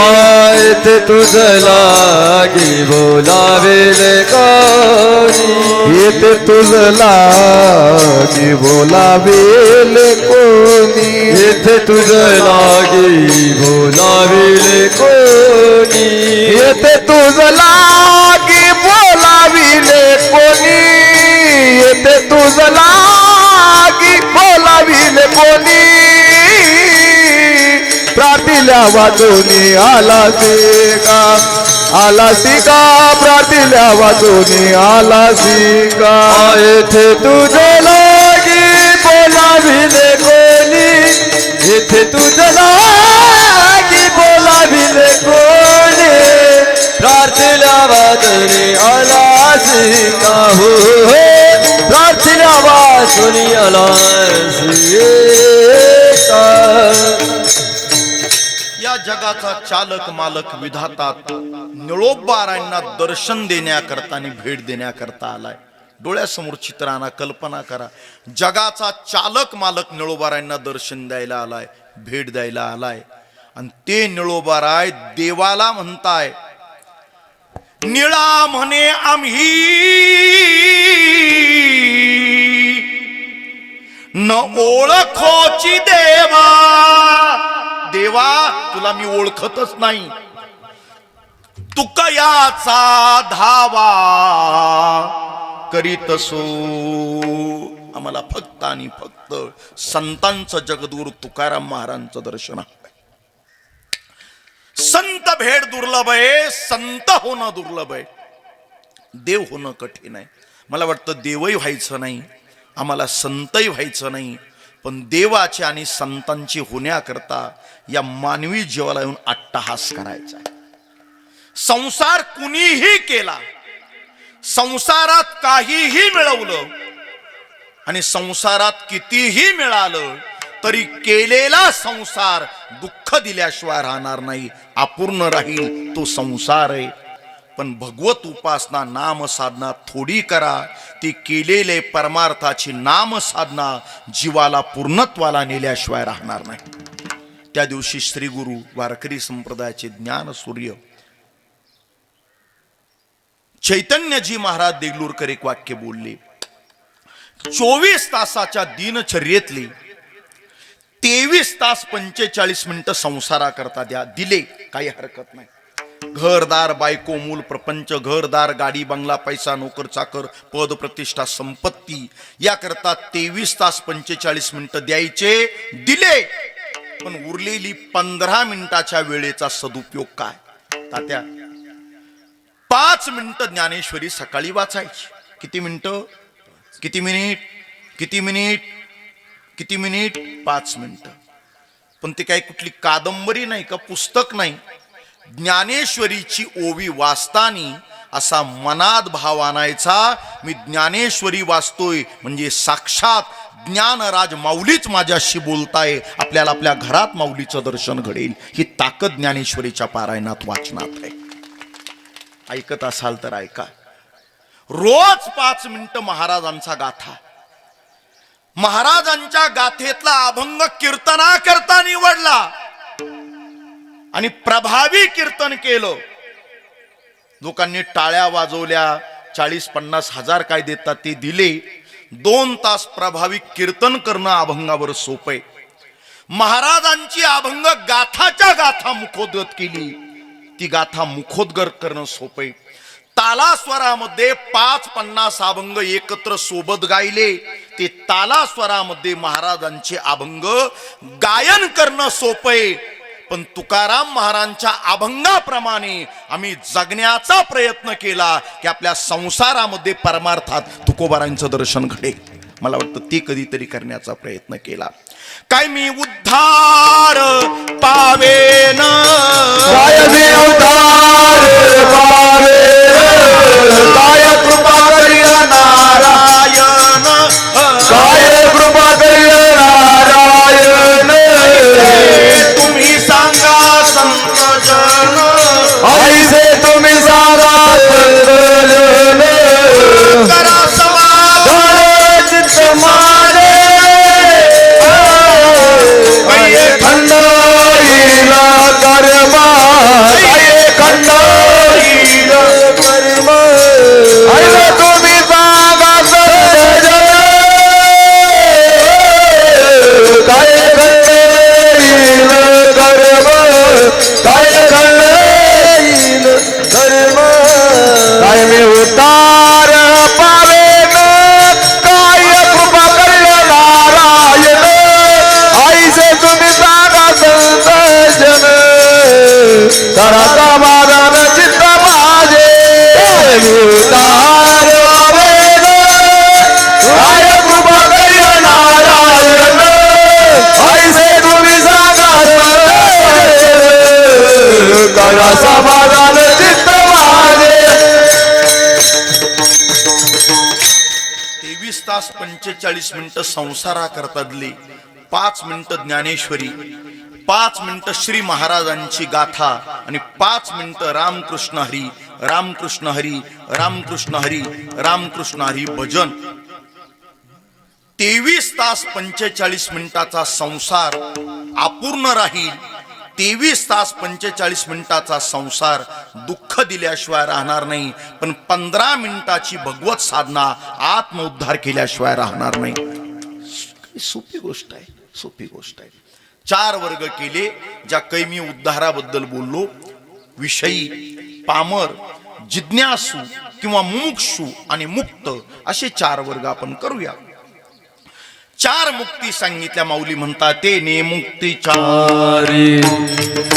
येथे तुझ लागी बोलाविले कोणी येथे तुझ लागी बोलाविले कोणी येथे तुझ लागी बोलाविले कोणी येथे तुझ लागी बोलाविले कोणी येथे तुझ लागी बोलाविले कोणी प्रार्थील्या वाजूनी आलासी का प्रार्थील्या वाजूनी आलासी का येथे तुझे लागी बोलाविले कोणी येथे तुझे लागी बोलाविले कोणी प्रार्थील्या वाजूनी आलासी का हो प्रार्थील्या वाजूनी आलासी का या जगाचा चालक मालक विधाता निळोबारायांना दर्शन देण्याकरता आणि भेट देण्याकरता आलाय. डोळ्यासमोर चित्र आणा, कल्पना करा. जगाचा चालक मालक निळोबारायांना दर्शन द्यायला आलाय, भेट द्यायला आलाय. आणि ते निळोबाराय देवाला म्हणताय, निळा म्हणे आम्ही न ओळखोची देवा. देवा तुला मी ओळखतच नाही, तुकयाचा धावा करीत असो. आम्हाला फक्त आणि फक्त संतांचं जगदूर तुकाराम महाराजांचं दर्शन आहे. संत भेट दुर्लभ आहे, संत होणं दुर्लभ आहे, देव होणं कठीण आहे. मला वाटतं देवही व्हायचं नाही, आम्हाला संतही व्हायचं नाही, पण देवाचे आणि संतांची होण्याकरता या मानवी जीवाला येऊन अट्टहास करायचा आहे. संसार कुणीही केला, संसारात काहीही मिळवलं आणि संसारात कितीही मिळालं तरी केलेला संसार दुःख दिल्याशिवाय राहणार नाही, अपूर्ण राहील. तो संसार आहे. पण भगवत उपासना नाम साधना थोडी करा, ती केलेले परमार्थाची नाम साधना जीवाला पूर्णत्वाला नेल्याशिवाय राहणार नाही. त्या दिवशी श्री गुरु वारकरी संप्रदायाचे ज्ञान सूर्य चैतन्यजी महाराज देगलूरकर एक वाक्य बोलले. 24 तासाच्या दिनचर्येतले 23 तास 45 मिनिटं संसाराकरता द्या, दिले काही हरकत नाही. घरदार बायको मूल प्रपंच, घरदार गाडी बंगला पैसा नोकर चाकर पद प्रतिष्ठा संपत्ती याकरता 23 तास 45 मिनिटं द्यायचे, दिले. पण उरलेली 15 मिनिटाच्या वेळेचा सदुपयोग काय? तात्या 5 मिनिटं ज्ञानेश्वरी सकाळी वाचायची. किती मिनिटं? किती मिनिट? किती मिनिट? किती मिनिट? 5 मिनिटं. पण ते काही कुठली कादंबरी नाही का, पुस्तक नाही. ज्ञानेश्वरीची ओवी वाचतानी असा मनात भाव आणायचा, मी ज्ञानेश्वरी वाचतोय म्हणजे साक्षात ज्ञानराज माऊलीच माझ्याशी बोलताय. आपल्याला आपल्या घरात माऊलीचं दर्शन घडेल. ही ताकद ज्ञानेश्वरीच्या पारायणात वाचनात आहे. ऐकत असाल तर ऐका. रोज 5 मिनिटं महाराजांचा गाथा, महाराजांच्या गाथेतला अभंग कीर्तना करता निवडला आणि प्रभावी कीर्तन केलं. लोकांनी टाळ्या वाजवल्या, 40-50 हजार काय देतात ते दिले. 2 तास प्रभावी कीर्तन करणं अभंगावर सोपं. महाराजांची अभंग गाथाच्या गाथा मुखोद्गत केली, ती गाथा मुखोद्गत करणं सोपं. तालास्वरामध्ये 5-50 अभंग एकत्र सोबत गायले, ते तालास्वरामध्ये महाराजांचे अभंग गायन करणं सोपं. पण तुकाराम महाराजांच्या अभंगाप्रमाणे आम्ही जगण्याचा प्रयत्न केला की आपल्या संसारामध्ये परमार्थात तुकोबारांचं दर्शन घडेल. मला वाटतं ते कधीतरी करण्याचा प्रयत्न केला. काय मी उद्धार पावेन, काय मी उद्धार पावेन, काय कृपा करिय नारायण, काय कृपा करिय नारायण. तुम्ही सांगा संत जन, ऐसे तुम्ही सांगा संत जन. करा समाधान चित्त माझे 23 तास 45 मिनिटं संसाराकरता दिले, 5 मिनिटं ज्ञानेश्वरी, 5 मिनिटं श्री महाराजांची गाथा आणि 5 मिनिटं रामकृष्ण हरी रामकृष्ण हरी रामकृष्ण हरी रामकृष्ण हरी भजन. 23 तास 45 मिनिटाचा संसार अपूर्ण राहील. 23 तास 45 मिनिटाचा संसार दुःख दिल्याशिवाय राहणार नाही, पण 15 मिनिटाची भगवत साधना आत्मउद्धार केल्याशिवाय राहणार नाही. सोपी गोष्ट आहे, सोपी गोष्ट आहे. 4 वर्ग केले, ज्या काही मी उद्धाराबद्दल बोललो, विषयी, पामर, जिज्ञासू किंवा मुमुक्षू आणि मुक्त असे 4 वर्ग आपण करूया. 4 मुक्ती सांगितल्या. माऊली म्हणतात ते ने मुक्ती चारी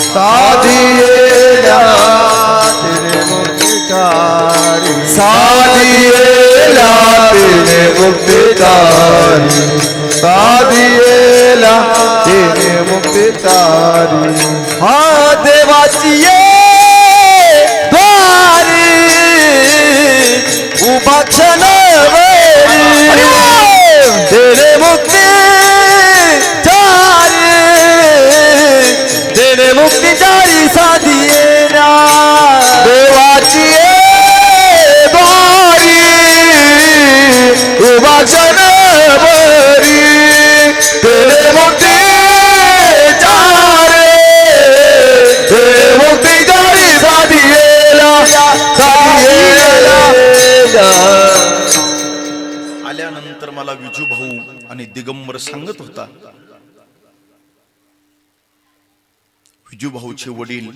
साधिएला तेरे मुक्ती चारी साधिएला तेरे मुक्ती चारी साधिएला तेरे मुक्ती चारी. हा देवाची ये द्वारी उभा क्षणभरी तेरे मुक्ती चारी तेरे मुक्ती चारी साधिएला देवाची द्वारी उभा क्षणभरी तेरे मुक्ती चारी तेरे मुक्ती चारी साधिएला साधिएला. आल्यानंतर मला विजू भाऊ आणि दिगंबर सांगत होता, विजू भाऊचे वडील,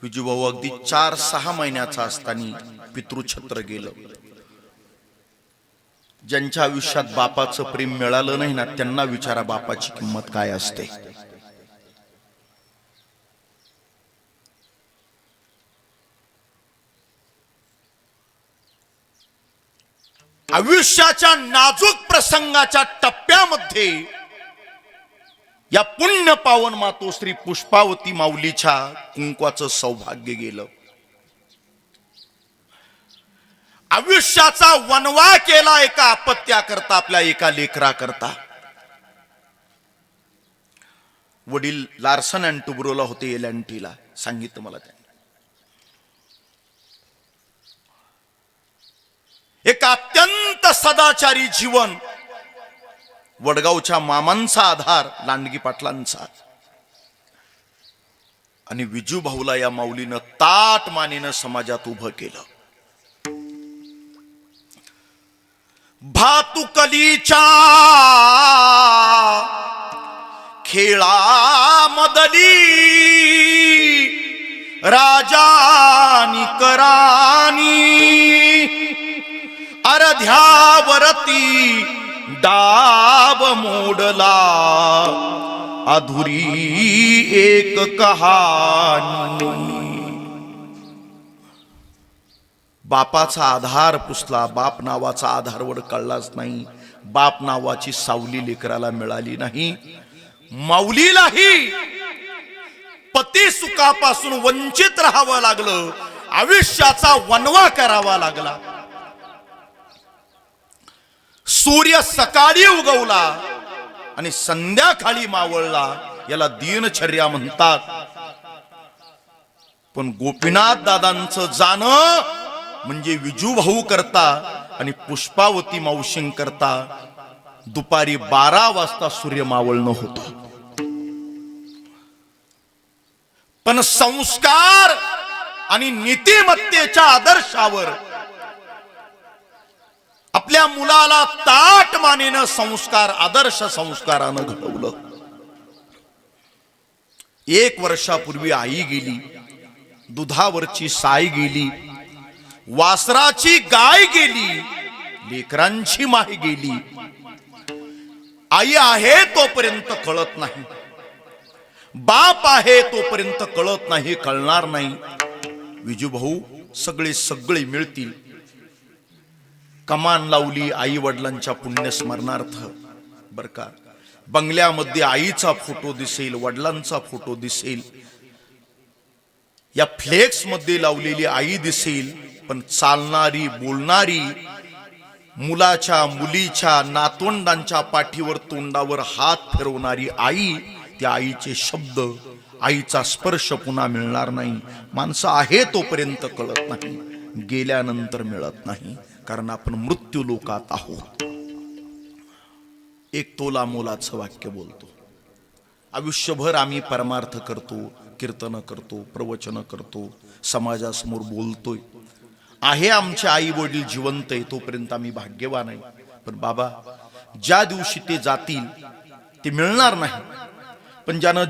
विजू भाऊ अगदी 4-6 महिन्याचा असताना पितृछत्र गेलं. ज्यांच्या आयुष्यात बापाचं प्रेम मिळालं नाही ना, त्यांना विचारा बापाची किंमत काय असते. आयुष्याच्या नाजूक प्रसंगाच्या टप्प्यामध्ये या पुण्य पावन मातोश्री पुष्पावती माऊलीच्या कुंकवाचं सौभाग्य गेलं. आयुष्याचा वनवा केला एका अपत्याकरता, आपल्या एका लेकराकरता. वडील लार्सन अँड टुब्रोला होते, एलएनटीला. सांगितलं मला त्यांनी. एक अत्यंत सदाचारी जीवन. वडगावच्या मामांचा आधार, लांडगी पाटलांचा. आणि विजू भाऊला या माऊलीनं ताट मानेनं समाजात उभं केलं. भातुकलीच्या खेळा मदली राजानी करानी अर्ध्यावरती डाब मोडला अधुरी एक कहाणी. बापाचा आधार पुसला, बाप नावाचा आधारवड कळलाच नाही, बाप नावाची सावली लेकराला मिळाली नाही. माऊलीलाही पती सुखापासून वंचित राहावं लागलं, आयुष्याचा वनवा करावा लागला. सूर्य सकाळी उगवला आणि संध्याकाळी मावळला, याला दिनचर्या म्हणतात. पण गोपीनाथ दादांचं जाणं म्हणजे विजू भाऊ करता आणि पुष्पावती मावशीं करता दुपारी 12 वाजता सूर्य मावळणं होतं. पण संस्कार आणि नीतिमत्तेच्या आदर्शावर आपल्या मुलाला ताट मानेनं संस्कार, आदर्श संस्कारानं घडवलं. 1 वर्षापूर्वी आई गेली, दुधावरची साय गेली, वासराची गाय गेली, लेकरांची माय गेली. आई आहे तोपर्यंत कळत नाही, बाप आहे तोपर्यंत कळत नाही, कळणार नाही. विजू भाऊ सगळे मिळतील. कमान लावली आई वडिलांच्या पुण्यस्मरणार्थ. बर का, बंगल्यामध्ये आईचा फोटो दिसेल, वडिलांचा फोटो दिसेल, या फ्लेक्स मध्ये लावलेली आई दिसेल, पण चालणारी बोलणारी मुलाच्या मुलीच्या नातवंडांच्या पाठीवर तोंडावर हात फिरवणारी आई, त्या आईचे शब्द, आईचा स्पर्श पुन्हा मिळणार नाही. माणसं आहे तोपर्यंत कळत नाही, गेल्यानंतर मिळत नाही, कारण आपण मृत्यू लोकात आहोत. एक तोला मोलाचं वाक्य बोलतो. आयुष्यभर आम्ही परमार्थ करतो, कीर्तन करतो, प्रवचन करतो, समाजासमोर बोलतोय. आहे आमचे आई वडील जिवंत आहे तोपर्यंत आम्ही भाग्यवान आहे. पण बाबा, ज्या दिवशी ते जातील ते मिळणार नाही. पण ज्यानं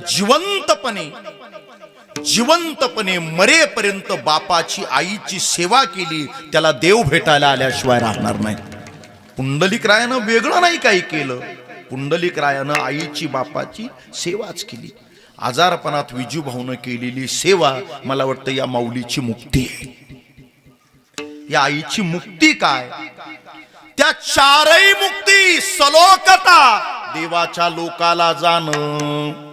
जिवंतपणे मरेपर्यंत बापाची आईची सेवा केली, त्याला देव भेटायला आल्याशिवाय राहणार नाही. पुंडलिकरायानं वेगळं नाही काही केलं, पुंडलिकरायानं आईची बापाची सेवाच केली. आजारपणात विजूभाऊनं केलेली सेवा, मला वाटतं या माऊलीची मुक्ती आहे. या आईची मुक्ती काय? त्या चारही मुक्ती: सलोकता, देवाच्या लोकाला जाणं;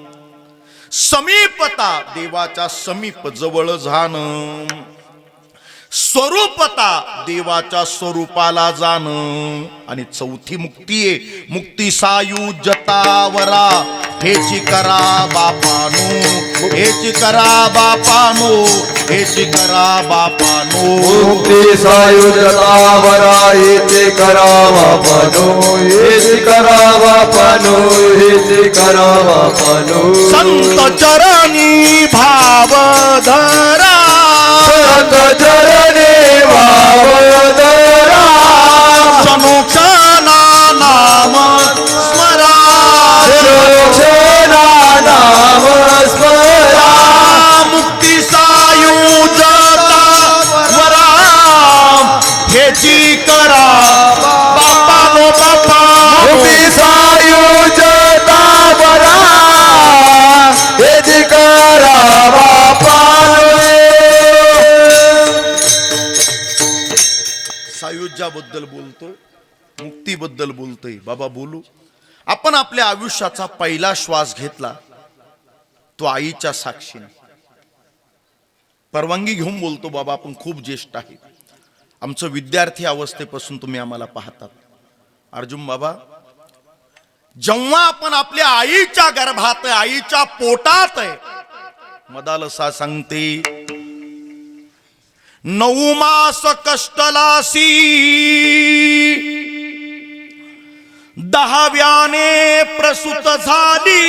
समीपता, देवाच्या समीप जवळ जाणं; स्वरूपता, देवाच्या स्वरूपाला जाणं; आणि चौथी मुक्ती आहे मुक्ती सायुज्यतावरा. हेची करा बापानो, हेची करा बापानो, हेची करा बापानो. मुक्ती सायुज्यतावरा हेची करा बापानो, हेची करा बापानो, हेची करा बापानो. संत चरणी भाव धरा, संत चरणी भाव धरा. सनुक्षणा नाम स्मरा, सनुक्षणा नाम स्मरा. मुक्ती सायुज्यता वरा, हेची करा बापानो बापानो. मुक्ती सायुज्यता वरा हेची करा बापानो. सायुज्याबद्दल बोलतो, मुक्तीबद्दल बोलतोय. बाबा बोलू. आपण आपल्या आयुष्याचा पहिला श्वास घेतला तो आईच्या साक्षीने. परवानगी घेऊन बोलतो बाबा, आपण खूप ज्येष्ठ आहे. आमचं विद्यार्थी अवस्थेपासून तुम्ही आम्हाला पाहतात. अर्जुन बाबा, जेव्हा आपण आपल्या आईच्या गर्भात, आईच्या पोटात आहे, मदालसा सांगते 9 मास कष्टलासी, 10व्याने प्रसूत झाली.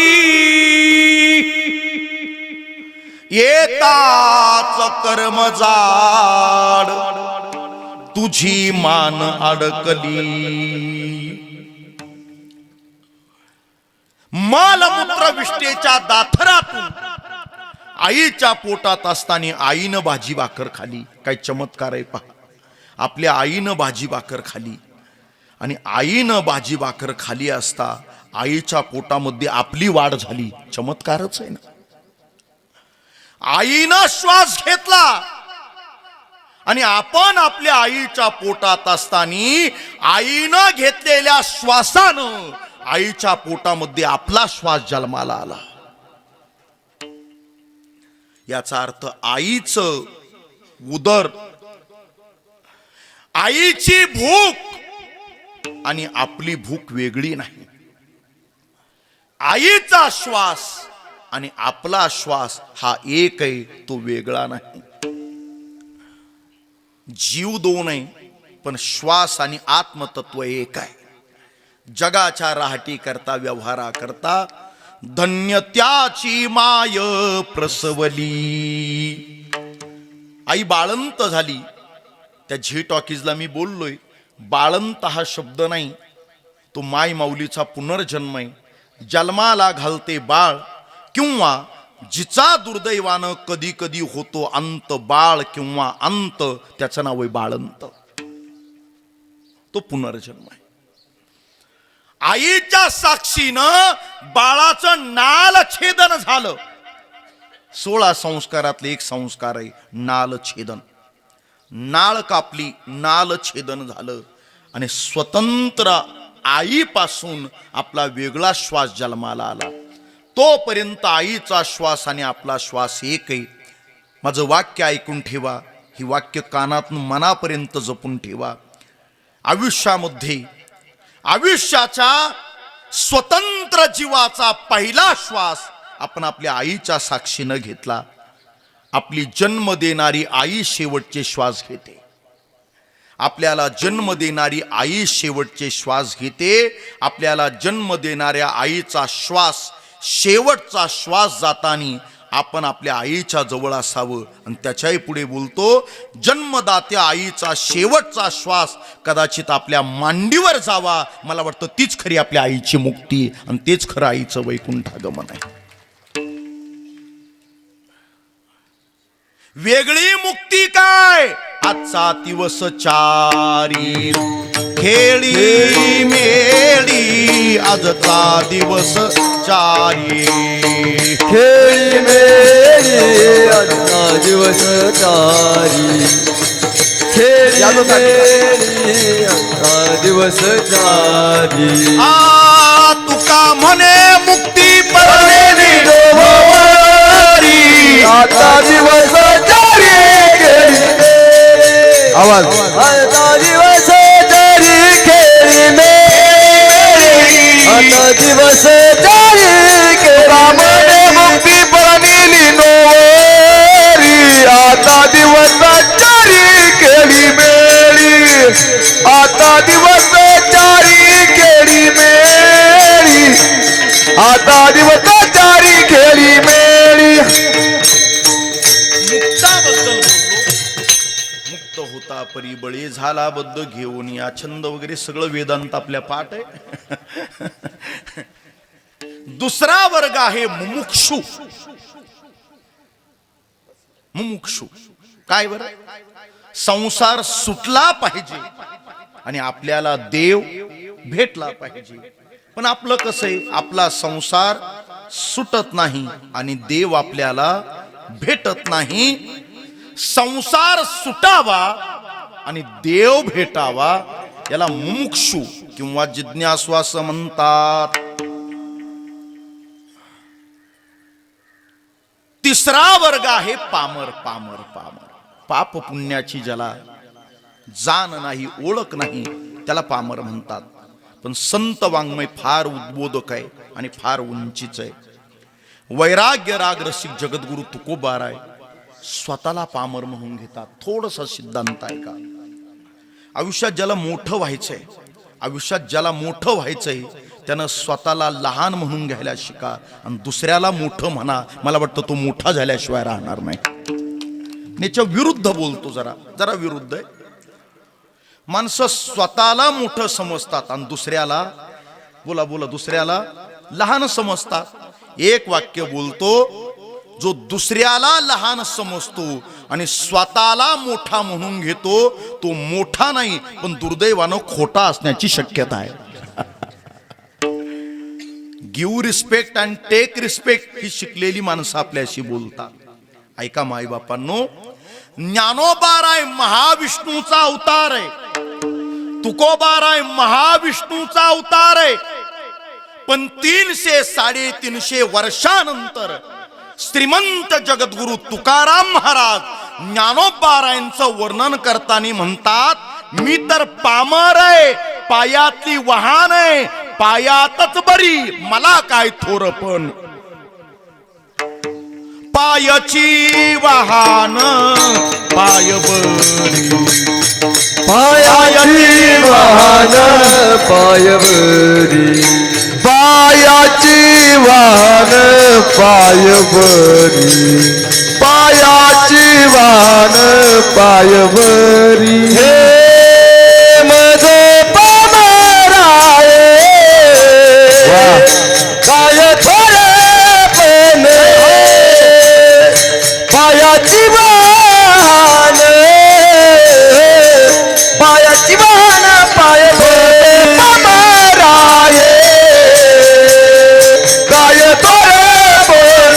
येताच कर्मजाड, तुझी मान अडकली. मलमूत्र विष्ठेच्या दाथरातून आईच्या पोटात असताना आईनं भाजी भाकर खाली. काय चमत्कार आहे पहा. आपल्या आईनं भाजी भाकर खाली, आणि आईनं भाजी भाकर खाली असता आईच्या पोटामध्ये आपली वाढ झाली. चमत्कारच आहे ना. आईनं श्वास घेतला आणि आपण आपल्या आईच्या पोटात असताना आईनं घेतलेल्या श्वासानं आईच्या पोटामध्ये आपला श्वास जन्माला आला. याचा अर्थ आईचं उदर, आईची भूक आणि आपली भूक वेगळी नाही. आईचा श्वास आणि आपला श्वास हा एक आहे, तो वेगळा नाही. जीव दोन आहे, पण श्वास आणि आत्मतत्व एक आहे. जगाच्या राहटी करता, व्यवहारा करता धन्य त्याची माय प्रसवली. आई बाळंत झाली. त्या झी टॉकीजला मी बोललोय, बाळंत हा शब्द नाही, तो माय माऊलीचा पुनर्जन्म आहे. जन्माला घालते बाळ, किंवा जिचा दुर्दैवानं कधी कधी होतो अंत, बाळ किंवा अंत, त्याचं नाव आहे बाळंत. तो पुनर्जन्म आहे. आईच्या साक्षीनं बाळाचं नाल छेदन झालं. 16 संस्कारातले एक संस्कार आहे नाल छेदन. नाळ कापली, नाल छेदन झालं, आणि स्वतंत्र आईपासून आपला वेगळा श्वास जन्माला आला. तोपर्यंत आईचा श्वास आणि आपला श्वास एक आहे. माझं वाक्य ऐकून ठेवा, ही वाक्य कानातून मनापर्यंत जपून ठेवा. आयुष्यामध्ये आयुष्याच्या स्वतंत्र जीवाचा पहिला श्वास आपण आपल्या आईच्या साक्षीनं घेतला. आपली जन्म देणारी आई शेवटचे श्वास घेते. आपल्याला जन्म देणारी आई शेवटचे श्वास घेते. आपल्याला जन्म देणाऱ्या आईचा श्वास शेवटचा श्वास जाताना आपण आपल्या आईच्या जवळ असावं. आणि त्याच्याही पुढे बोलतो, जन्मदात्या आईचा शेवटचा श्वास कदाचित आपल्या मांडीवर जावा. मला वाटतं तीच खरी आपल्या आईची मुक्ती आणि तेच खरं आईचं वैकुंठागमन आहे. वेगळी मुक्ती काय? आजचा दिवस चारी खेळी मेळी, आजचा दिवस चारी खेळी मेळी, आजचा दिवस चारी खेळी मेळी, आजचा दिवस चारी. तुका म्हणे मुक्ती परमेली डोहरी, आता दिवस चारी खेळी मेळी, आवाज आता दिवस चारी खेळी मेळी, आता दिवस चारी खेळी मेळी, मुक्ती परमेली डोहरी, आता दिवस चारी खेळी मेळी, आता दिवस चारी खेळी मेळी, आता दिवस चारी खेळी मेळी. मुक्ताबद्दल बोललो. मुक्त होता परी बळी झाला बद्ध घेऊन, या छंद वगैरे सगळं वेदांत आपल्या पाठ आहे. दुसरा वर्ग आहे मुमुक्षु. मुमुक्षु काय बरं? संसार सुटला पाहिजे आणि आपल्याला देव भेटला पाहिजे. पण आपलं कसं आहे, आपला संसार सुटत नाही आणि देव आपल्याला भेटत नाही. संसार सुटावा आणि देव भेटावा याला मुमुक्षु किंवा जिज्ञासु असं म्हणतात. तिसरा वर्ग आहे पामर. पामर पामर पाप पुण्याची ज्याला जाण नाही, ओळख नाही, त्याला पामर म्हणतात. पण संत वाङ्मय फार उद्बोधक आहे आणि फार उंचीच आहे. वैराग्य राग रसिक जगद्गुरु तुकोबाराय स्वतःला पामर म्हणून घेतात. थोडसा सिद्धांत आहे का? आयुष्यात ज्याला मोठं व्हायचंय, आयुष्यात ज्याला मोठं व्हायचंय त्यानं स्वतःला लहान म्हणून घ्यायला शिका आणि दुसऱ्याला मोठं म्हणा. मला वाटतं तो मोठा झाल्याशिवाय राहणार नाही. याच्या विरुद्ध बोलतो, जरा विरुद्ध आहे. माणसं स्वतःला मोठं समजतात आणि दुसऱ्याला दुसऱ्याला लहान समजतात. एक वाक्य बोलतो, जो दुसऱ्याला लहान समजतो आणि स्वतःला मोठा म्हणून घेतो तो मोठा नाही, पण दुर्दैवानं खोटा असण्याची शक्यता आहे. Give respect and take respect ही शिकलेली माणसं आपल्याशी बोलतात. ऐका माई बापांनो, ज्ञानोबाराय महाविष्णूचा अवतार आहे, तुकोबाराय महाविष्णूचा अवतार आहे. पण 300-350 वर्षानंतर श्रीमंत जगद्गुरु तुकाराम महाराज ज्ञानोबारायांचं वर्णन करताना म्हणतात, मी तर पामर आहे, पायातली वाहन आहे, पायातच बरी, मला काय थोरपण. पायाची वाहन पाय बरी, पायाची वाहन पाय बरी, पायाची वाहन पाय बरी, पायाची वाहन पाय बरी. हे माझे पामराये काय थोरे पण, पायाची वाहन पायाची वाहन पाय बरी, पामराये काय थोरे पण,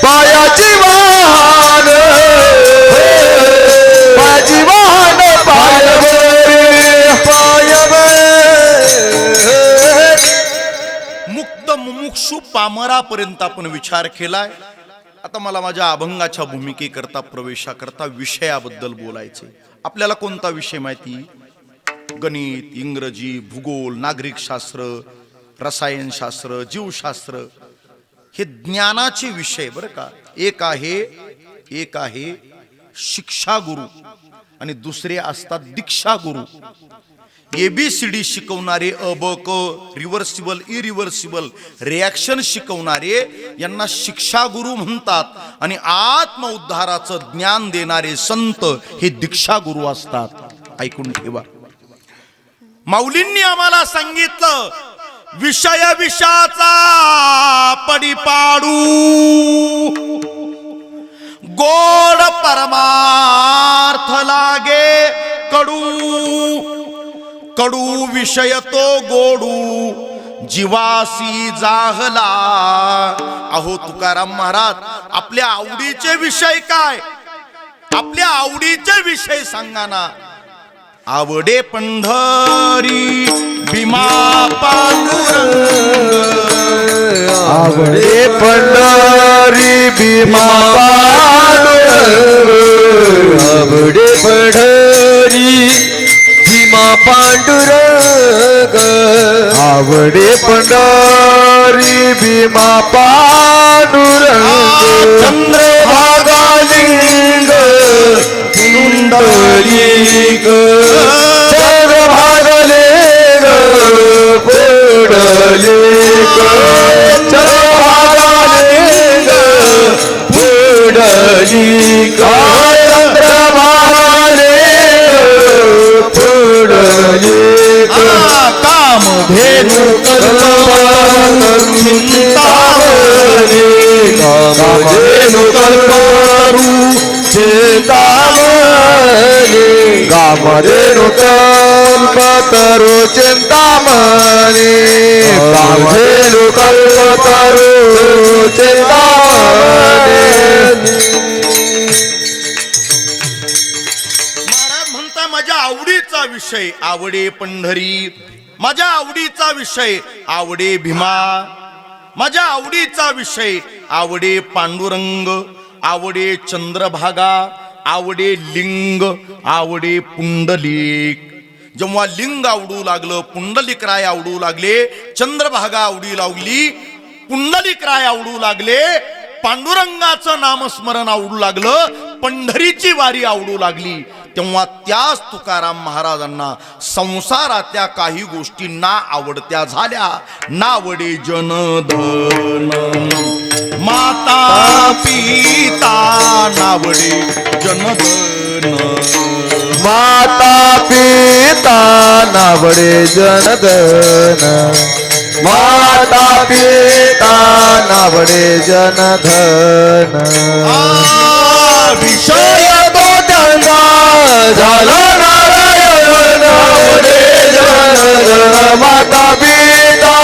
पायाची वाहन पायाची वाहन पाय बरी, पाय बरी. मुक्त मुमुक्षु पामरापर्यंत आपण विचार केलाय. आता मला माझ्या अभंगाच्या भूमिकेकरता प्रवेशाकरता विषयाबद्दल बोलायचे. आपल्याला कोणता विषय माहिती? गणित, इंग्रजी, भूगोल, नागरिक शास्त्र, रसायनशास्त्र, जीवशास्त्र हे ज्ञानाचे विषय बरं का. एक आहे शिक्षा गुरु आणि दुसरे असतात दीक्षा गुरु. ABCD शिकवणारे, अ ब क, रिव्हर्सिबल इरिव्हर्सिबल रिॲक्शन शिकवणारे यांना शिक्षा गुरु म्हणतात. आणि आत्म उद्धाराचं ज्ञान देणारे संत हे दीक्षा गुरु असतात. ऐकून ठेवा. माऊलींनी आम्हाला सांगितलं विषय विषाचा पडिपाडू, गोड परमार्थ लागे कडू, कडू विषय तो गोडू जीवासी जाहला. अहो तुकाराम महाराज, आपल्या आवडीचे विषय काय? आपल्या आवडीचे विषय सांगा ना. आवडे पंढरी भीमा पांडुरंग, आवडे पंढरी भीमा पांडुरंग, आवडे पंढरी भीमा पांडुरंग, आवडे पंढरी भीमा पांडुरंग. चंद्रभागा लिंग पुंडलिक, चंद्रभागा लिंग पुंडलिक, चंद्रभागा लिंग पुंडलिक, चंद्रभागा लिंग पुंडलिक. कामधेनु कल्पतरुचिंतामणी, कामधेनु कल्पतरु चिंतामणी, कामधेनु कल्पतरु चिंतामणी, कामधेनु कल्पतरु चिंतामणी. महाराज म्हणता माझ्या आवडीचा विषय आवडे पंढरी, माझ्या आवडीचा विषय आवडे भीमा, माझ्या आवडीचा विषय आवडे पांडुरंग, आवडे चंद्रभागा, आवडे लिंग, आवडे पुंडलिक. जेव्हा लिंग आवडू लागलं, पुंडलिक राय आवडू लागले, चंद्रभागा आवडू लागली, पुंडलिक राय आवडू लागले, पांडुरंगाचं नामस्मरण आवडू लागलं, पंढरीची वारी आवडू लागली. तेव्हा त्याच तुकाराम महाराजांना संसारातल्या काही गोष्टी ना आवडत्या झाल्या. नावडे जनधन माता पिता, नावडे जनधन माता पिता, नावडे जनधन माता पिता, नावडे जनधन. विषय तो त्यांचा झाला नारायण, नावडे जनधन माता पिता,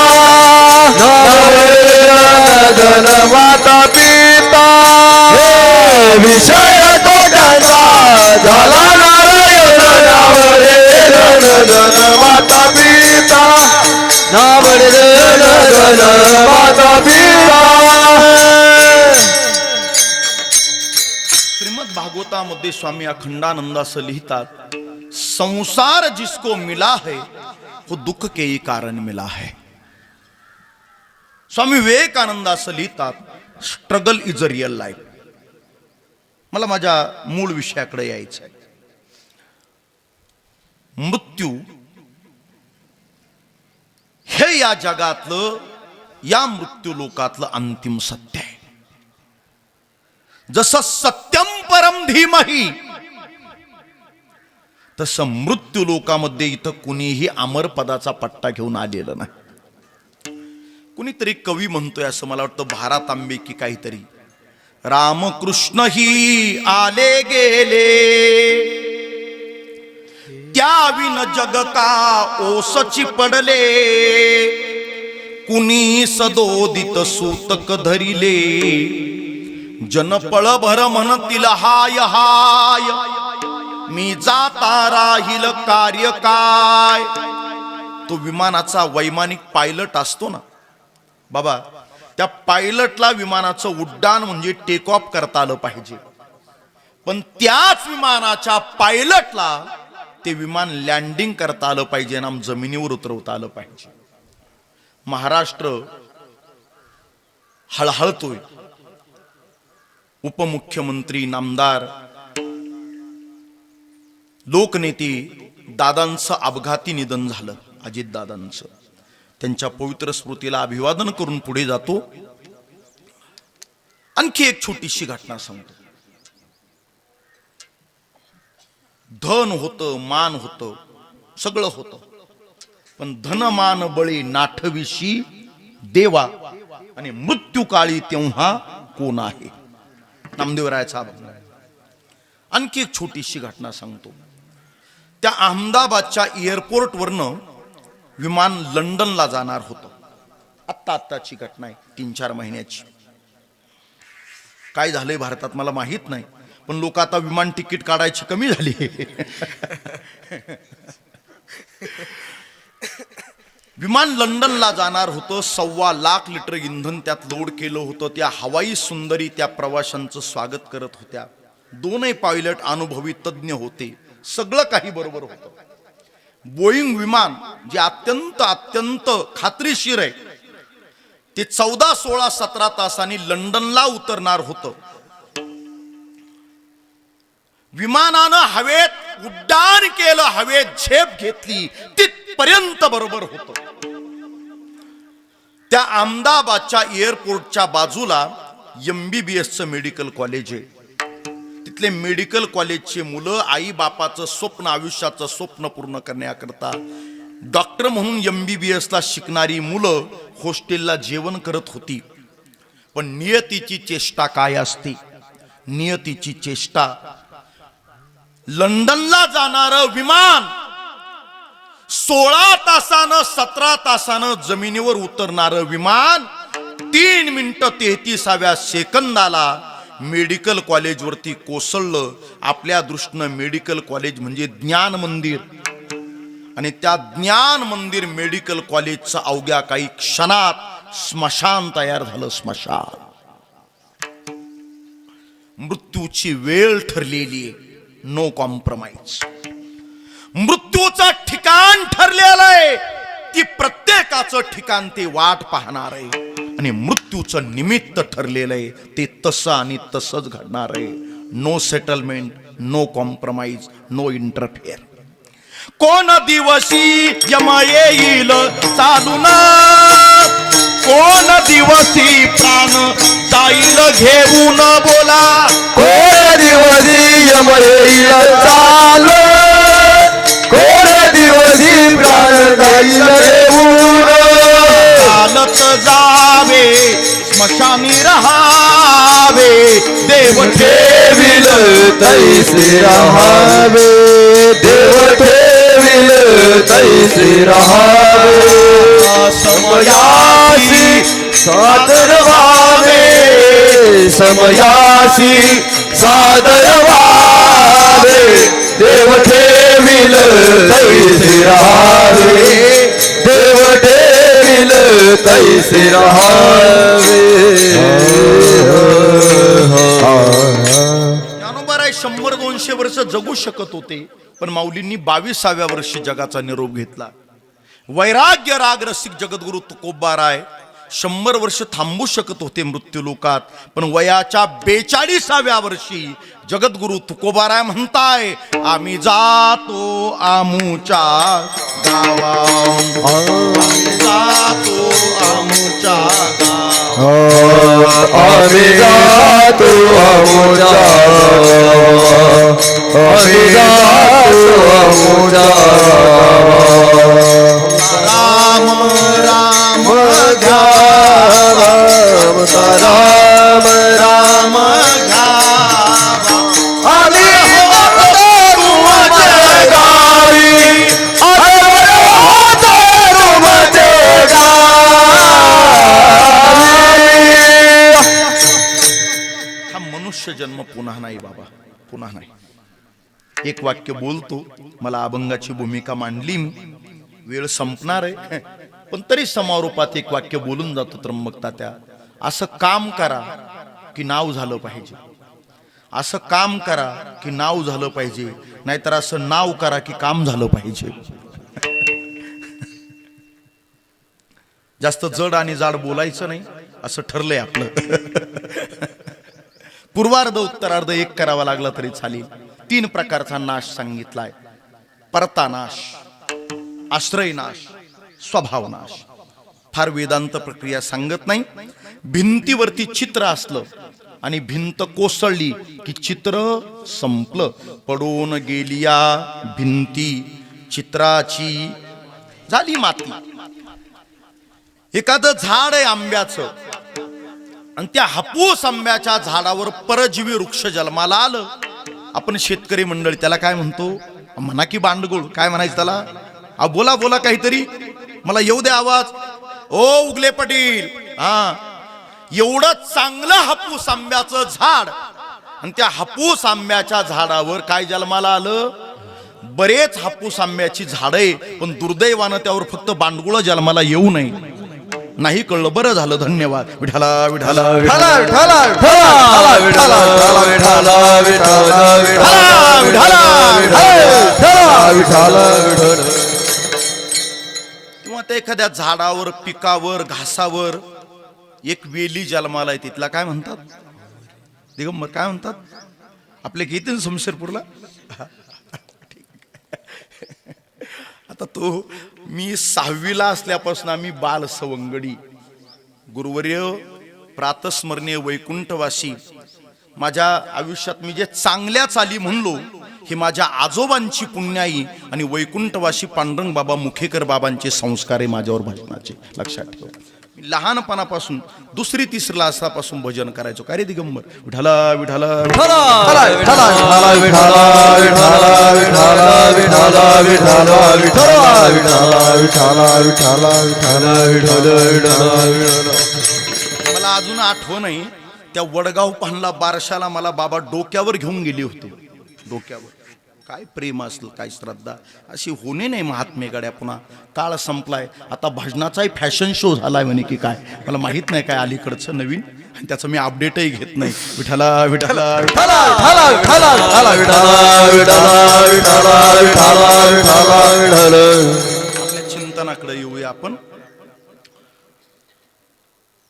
नावडे जनधन माता पिता. विषय तो त्यांचा झाला नारायण, नावडे जनधन माता पिता, नावडे जनधन माता पिता. श्रीमद भागवतामध्ये स्वामी अखंडानंद असं लिहितात, संसार जिसको मिला है वो दुख के ही कारण मिला है. स्वामी विवेकानंद असं लिहितात, struggle is a real life. मला माझ्या मूळ विषयाकडे यायचं आहे. मृत्यू हे या जगातलं, या मृत्यू लोकातलं अंतिम सत्य आहे. जसं सत्यम परम धीमहि, तसं मृत्यू लोकामध्ये इथं कुणीही अमर पदाचा पट्टा घेऊन आलेलं नाही. कुणीतरी कवी म्हणतोय असं मला वाटतं, भारत आंबे की काहीतरी, रामकृष्ण ही आले गेले, त्याविन जग का ओसची पडले, कुणी सदोदित सूतक धरिले, जनपळ भर म्हणतील हाय हाय, मी जाता राहील कार्य काय. तो विमानाचा वैमानिक पायलट असतो ना बाबा, त्या पायलटला विमानाचं उड्डाण म्हणजे टेक ऑफ करता आलं पाहिजे, पण त्याच विमानाच्या पायलटला ते विमान लँडिंग करता आलं पाहिजे आणि जमिनीवर उतरवता आलं पाहिजे. महाराष्ट्र हळहळतोय. उपमुख्यमंत्री, नामदार, लोकनेते दादांचं अपघाती निधन झालं, अजित दादांचं. त्यांच्या पवित्र स्मृतीला अभिवादन करून पुढे जातो. आणखी एक छोटीशी घटना सांगतो. धन होतं, मान होतं, सगळं होतं, पण धन मान बळी नाठविशी देवा आणि मृत्यूकाळी तेव्हा कोण आहे. नामदेवरायाचा अभंग. आणखी एक छोटीशी घटना सांगतो. त्या अहमदाबादच्या एअरपोर्टवरनं विमान लंडनला जाणार होतं. आत्ताची घटना आहे, 3-4 महिन्याची. काय झालंय भारतात मला माहित नाही, पण लोक आता विमान तिकीट काढायची कमी झाली. विमान लंडनला जाणार होतं. 1.25 लाख लिटर इंधन त्यात लोड केलं होतं. त्या हवाई सुंदरी त्या प्रवाशांचं स्वागत करत होत्या. 2 पायलट अनुभवी तज्ञ होते. सगळं काही बरोबर होतं. बोईंग विमान जे अत्यंत खात्रीशीर आहे, ते 14, 16, 17 तासांनी लंडनला उतरणार होतं. विमानानं हवेत उड्डाण केलं, हवेत झेप घेतली, तिथपर्यंत बरोबर होतं. त्या अहमदाबादच्या एअरपोर्टच्या बाजूला MBBSचं मेडिकल कॉलेज आहे. तिथले मेडिकल कॉलेजचे मुलं आई बापाचं स्वप्न, आयुष्याचं स्वप्न पूर्ण करण्याकरता डॉक्टर म्हणून MBBSला शिकणारी मुलं हॉस्टेलला जेवण करत होती. पण नियतीची चेष्टा काय असते? नियतीची चेष्टा, लंडनला जाणारं विमान 16 तासानं 17 तासानं जमिनीवर उतरणारं विमान 3 मिनिटं 33व्या सेकंदाला मेडिकल कॉलेजवरती कोसळलं. आपल्या दृष्टीनं मेडिकल कॉलेज म्हणजे ज्ञान मंदिर, आणि त्या ज्ञान मंदिर मेडिकल कॉलेजचं अवघ्या काही क्षणात स्मशान तयार झालं. स्मशान. मृत्यूची वेळ ठरलेली आहे. No compromise. मृत्यूचं ठिकाण ठरलेलं आहे. ती प्रत्येकाचं ठिकाण ते वाट पाहणार आहे, आणि मृत्यूचं निमित्त ठरलेलं आहे. ते तसं आणि तसंच घडणार आहे. No settlement, no compromise, no interfere. कोण दिवशी यम येईल चालून, कोण दिवशी प्राण जाईल घेऊन. बोला, कोण दिवसी यम येईल चालून, कोण दिवसी प्राण जाईल घेऊन. चालत जावे स्मशानी रहावे, देव ठेविल तैसे रहावे, देव ठेविल तैसे रहावे. समयासी सादर व्हावे, समयासी सादर व्हावे, देव ठेविल तैसे रहावे, देव ठेविल तैसे रहावे. ज्ञानोबा 100-200 वर्ष जगू शकत होते, पण माऊलींनी 22व्या वर्षी जगाचा निरोप घेतला. वैराग्य राग रसिक जगद्गुरु तुकोबाराय 100 वर्ष थांबू शकत होते मृत्यूलोकात, पण वयाच्या 42व्या वर्षी जगद्गुरु तुकोबाराय म्हणताय, आम्ही जातो आमुच्या गावा, आम्ही जातो आमुच्या गावा, आम्ही जातो आमुच्या गावा, आम्ही जातो आमुच्या गावा. राम राम घ्यावा, राम राम घ्यावा, आम्ही होतो तुमच्या गावी, आम्ही होतो तुमच्या गावी. हा मनुष्य जन्म पुन्हा नाही बाबा, पुन्हा नाही. एक वाक्य बोलतो, मला अभंगाची भूमिका मांडली, वेळ संपणार आहे, पण तरी समारोपात एक वाक्य बोलून जातो. त्र्यंबक तात्या, असं काम करा की नाव झालं पाहिजे, असं काम करा की नाव झालं पाहिजे, नाहीतर असं नाव करा की काम झालं पाहिजे. जास्त जड आणि जाड बोलायचं नाही असं ठरलंय आपलं. पूर्वार्ध उत्तरार्ध एक करावा लागला तरी चालेल. 3 प्रकारचा नाश सांगितलाय: परता नाश, आश्रय नाश, स्वभाव नाश. फार वेदांत प्रक्रिया सांगत नाही. भिंतीवरती चित्र असलं आणि भिंत कोसळली की चित्र संपलं. पडून गेलिया भिंती चित्राची झाली माती. एखादं झाड आहे आंब्याचं आणि त्या हापूस आंब्याच्या झाडावर परजीवी वृक्ष जन्माला आलं. आपण शेतकरी मंडळी त्याला काय म्हणतो? म्हणा की बांडगुळ. काय म्हणायचं त्याला? बोला बोला काहीतरी, मला येऊ दे आवाज. ओ उगले पाटील, हा, एवढं चांगलं हापूस आंब्याचं झाड आणि त्या हापूस आंब्याच्या झाडावर काय जन्माला आलं? बरेच हापूस आंब्याची झाड आहे, पण दुर्दैवानं त्यावर फक्त बांडगुळ जन्माला येऊ नये. नाही कळलं, बरं झालं, धन्यवाद. विठाला विठाला विठाला विठाला विठाला विठाला विठाला विठाला विठाला. किंवा त्या एखाद्या झाडावर, पिकावर, घासावर एक वेली जन्माला आहे, तिथला काय म्हणतात? दिगंबर काय म्हणतात? आपल्या येते ना शमशेरपूरला. आता तो मी 6वीला असल्यापासून आम्ही बाल सवंगडी. गुरुवर्य प्रातस्मरणीय वैकुंठवासी, माझ्या आयुष्यात मी जे चांगल्या चाली म्हणलो हे माझ्या आजोबांची पुण्याई आणि वैकुंठवासी पांडुरंग बाबा मुखेकर बाबांचे संस्कार आहे माझ्यावर भजनाचे. लक्षात ठेवा. मी लहानपणापासून 2री-3रीला असल्यापासून भजन करायचो. काय रे दिगंबर? विठाला विठाला विठाला विठाला विठाला विठाला विठाला विठाला विठाला विठाला विठाला विठाला विठाला. मला अजून आठवण आहे, त्या वडगाव पाहणला बारशाला मला बाबा डोक्यावर घेऊन गेले होते. डोक्यावर काय प्रेम असलं, काय श्रद्धा अशी होणे नाही महात्मे गड्या. पुन्हा काळ संपलाय, आता भजनाचाही फॅशन शो झालाय म्हणे की काय, मला माहित नाही काय अलीकडचं नवीन, आणि त्याचं मी अपडेटही घेत नाही. विठाला विठाला विठाला विठाला विठाला विठाला विठाला विठाला विठाला विठाला विठाला. आपल्या चिंतनाकडे येऊया आपण.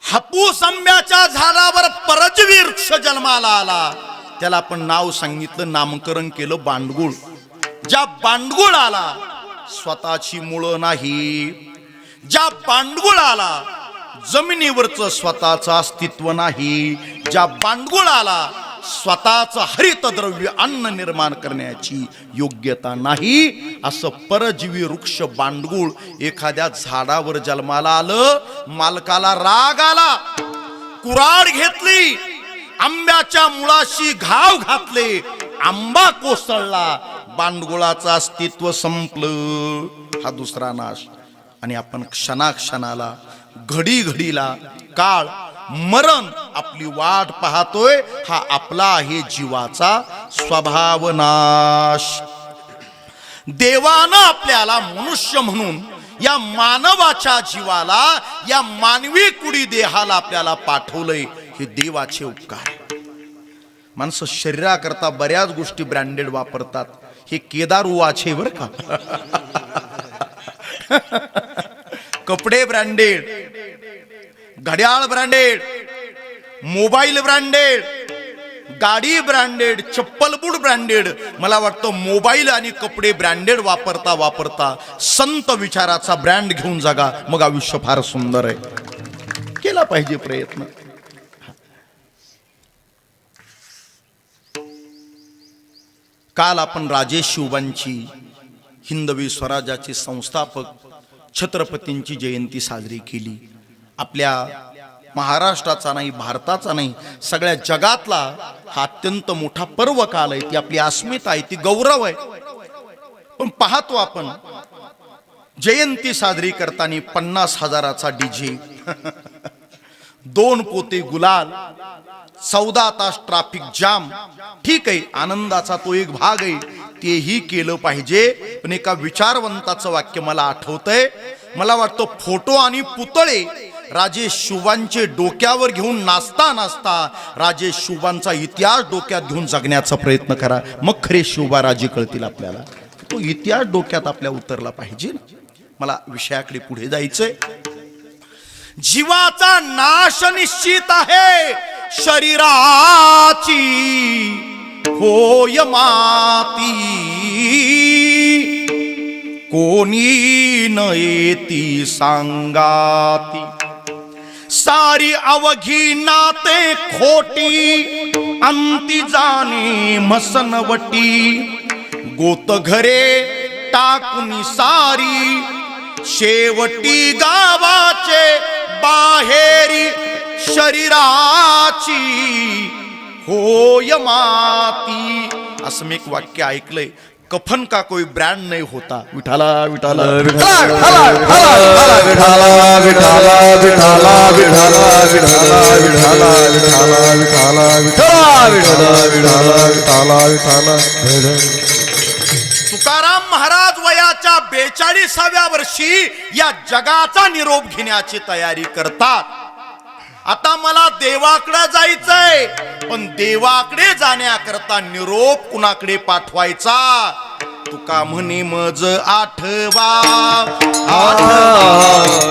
हापूस आंब्याच्या झाडावर परजीवी वृक्ष जन्माला आला, त्याला आपण नाव सांगितलं, नामकरण केलं बांडगुळ. ज्या बांडगुळाला स्वतःची मुळं नाही, ज्या बांडगुळाला जमिनीवरचं स्वतःचं अस्तित्व नाही, ज्या बांडगुळाला स्वतःचं हरितद्रव्य अन्न निर्माण करण्याची योग्यता नाही, असं परजीवी वृक्ष बांडगुळ एखाद्या झाडावर जन्माला आलं. मालकाला राग आला, कुऱ्हाड घेतली, आंब्याच्या मुळाशी घाव घातले, आंबा कोसळला, बांडगुळाचं अस्तित्व संपलं. हा दुसरा नाश. आणि आपण क्षणाक्षणाला, घडी घडीला काळ, मरण आपली वाट पाहतोय. हा आपला आहे जीवाचा स्वभाव नाश. देवानं आपल्याला मनुष्य म्हणून या मानवाच्या जीवाला, या मानवी कुडी देहाला आपल्याला पाठवलंय. हे देवाचे उपकार. माणसं शरीराकरता बऱ्याच गोष्टी ब्रँडेड वापरतात. हे केदार वाचे बर का. कपडे ब्रँडेड, घड्याळ ब्रँडेड, मोबाईल ब्रँडेड, गाडी ब्रँडेड, चप्पल बूट ब्रँडेड. मला वाटतं मोबाईल आणि कपडे ब्रँडेड वापरता वापरता संत विचाराचा ब्रँड घेऊन जगा, मग आयुष्य फार सुंदर आहे. केला पाहिजे प्रयत्न. काल आपण राजे शिवबांची, हिंदवी स्वराज्याचे संस्थापक छत्रपतींची जयंती साजरी केली. आपल्या महाराष्ट्राचा नाही, भारताचा नाही, सगळ्या जगातला हा अत्यंत मोठा पर्व काल आहे. ती आपली अस्मिता आहे, ती गौरव आहे. पण पाहतो आपण जयंती साजरी करताना 50,000चा डीजे, 2 पोते गुलाल, 14 तास ट्रॅफिक जाम. ठीक आहे, आनंदाचा तो एक भाग आहे, तेही केलं पाहिजे. पण एका विचारवंताचं वाक्य मला आठवतंय. मला वाटतं फोटो आणि पुतळे राजे शुभांचे डोक्यावर घेऊन नाचता नाचता राजे शुभांचा इतिहास डोक्यात घेऊन जगण्याचा प्रयत्न करा. मग खरे शिवबा राजे कळतील आपल्याला. तो इतिहास डोक्यात आपल्या उतरला पाहिजे ना. मला विषयाकडे पुढे जायचंय. जीवाचा नाश निश्चित आहे, शरीराची होय माती. कोणी न येती सांगाती, सारी अवघी नाते खोटी. अंती जाणे मसनवटी, गोत घरे टाकून सारी. शेवटी गावाचे बाहेरी, शरीराची होय माती. असं मी एक वाक्य ऐकलंय. कफन का कोई ब्रँड नाही होता. विठाला विठाला विठाला विठाला विठाला विठाला विठाला विठाला विठाला विठाला विठाला विठाला. तुकाराम महाराज वयाच्या 42व्या वर्षी या जगाचा निरोप घेण्याची तयारी करतात. आता मला देवाकडे जायचंय, पण देवाकडे जाण्याकरता निरोप कुणाकडे पाठवायचा. तुका म्हणे मज आठवा,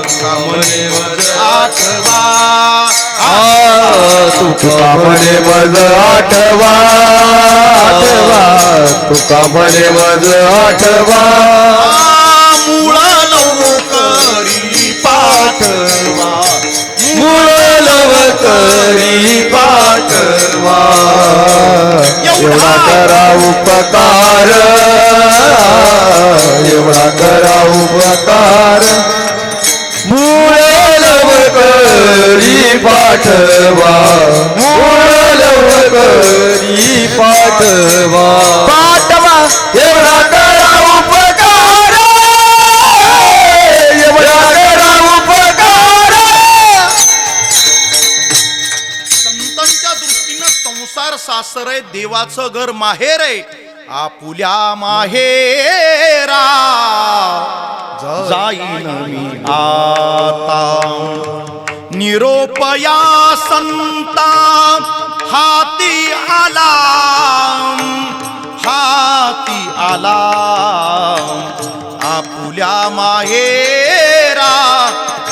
तुका म्हणे मज आठवा, तुका म्हणे मज आठवा, तुका म्हणे मज आठवा. मूळ लवकरी पाठवा, मूळ लवकरी पाठवा. एवढा करा उपकार, एवढा करा उपकार. मूळ लवकरी पाठवा, मूळ लवकरी पाठवा. पाठवा एवढा करा उपकार, एवढा करा उपकार. संतांच्या दृष्टीनं संसार सासर आहे, देवाचं घर माहेर आहे. आपुल्या माहेरा जाईन मी आता. निरोपया संता हाती आला, हाती आला. आपुल्या माहेरा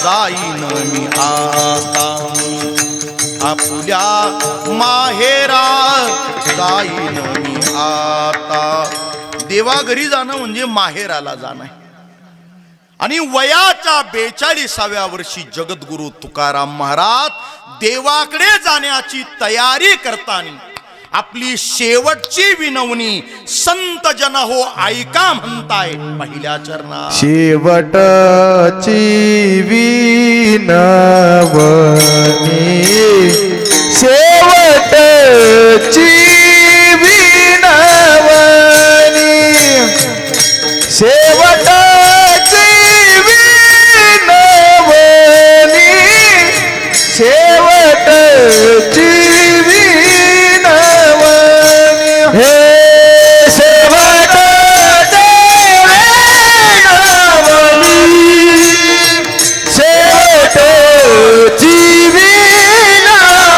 जाईन मी आता. आपुल्या माहेरा जाईन मी आता. देवाघरी जाणं म्हणजे माहेराला जाणं आहे. आणि वयाच्या 42व्या वर्षी जगद्गुरु तुकाराम महाराज देवाकडे जाण्याची तयारी करताना आपली शेवटची विनवणी संत जन हो ऐका म्हणताय पहिल्या चरणात. शेवटची विनवणी, शेवटची विनवणी, शेवटची विनवणी, शेवटची विनवणी. हे शेवटची विनवणी, शेवटची विनवणी.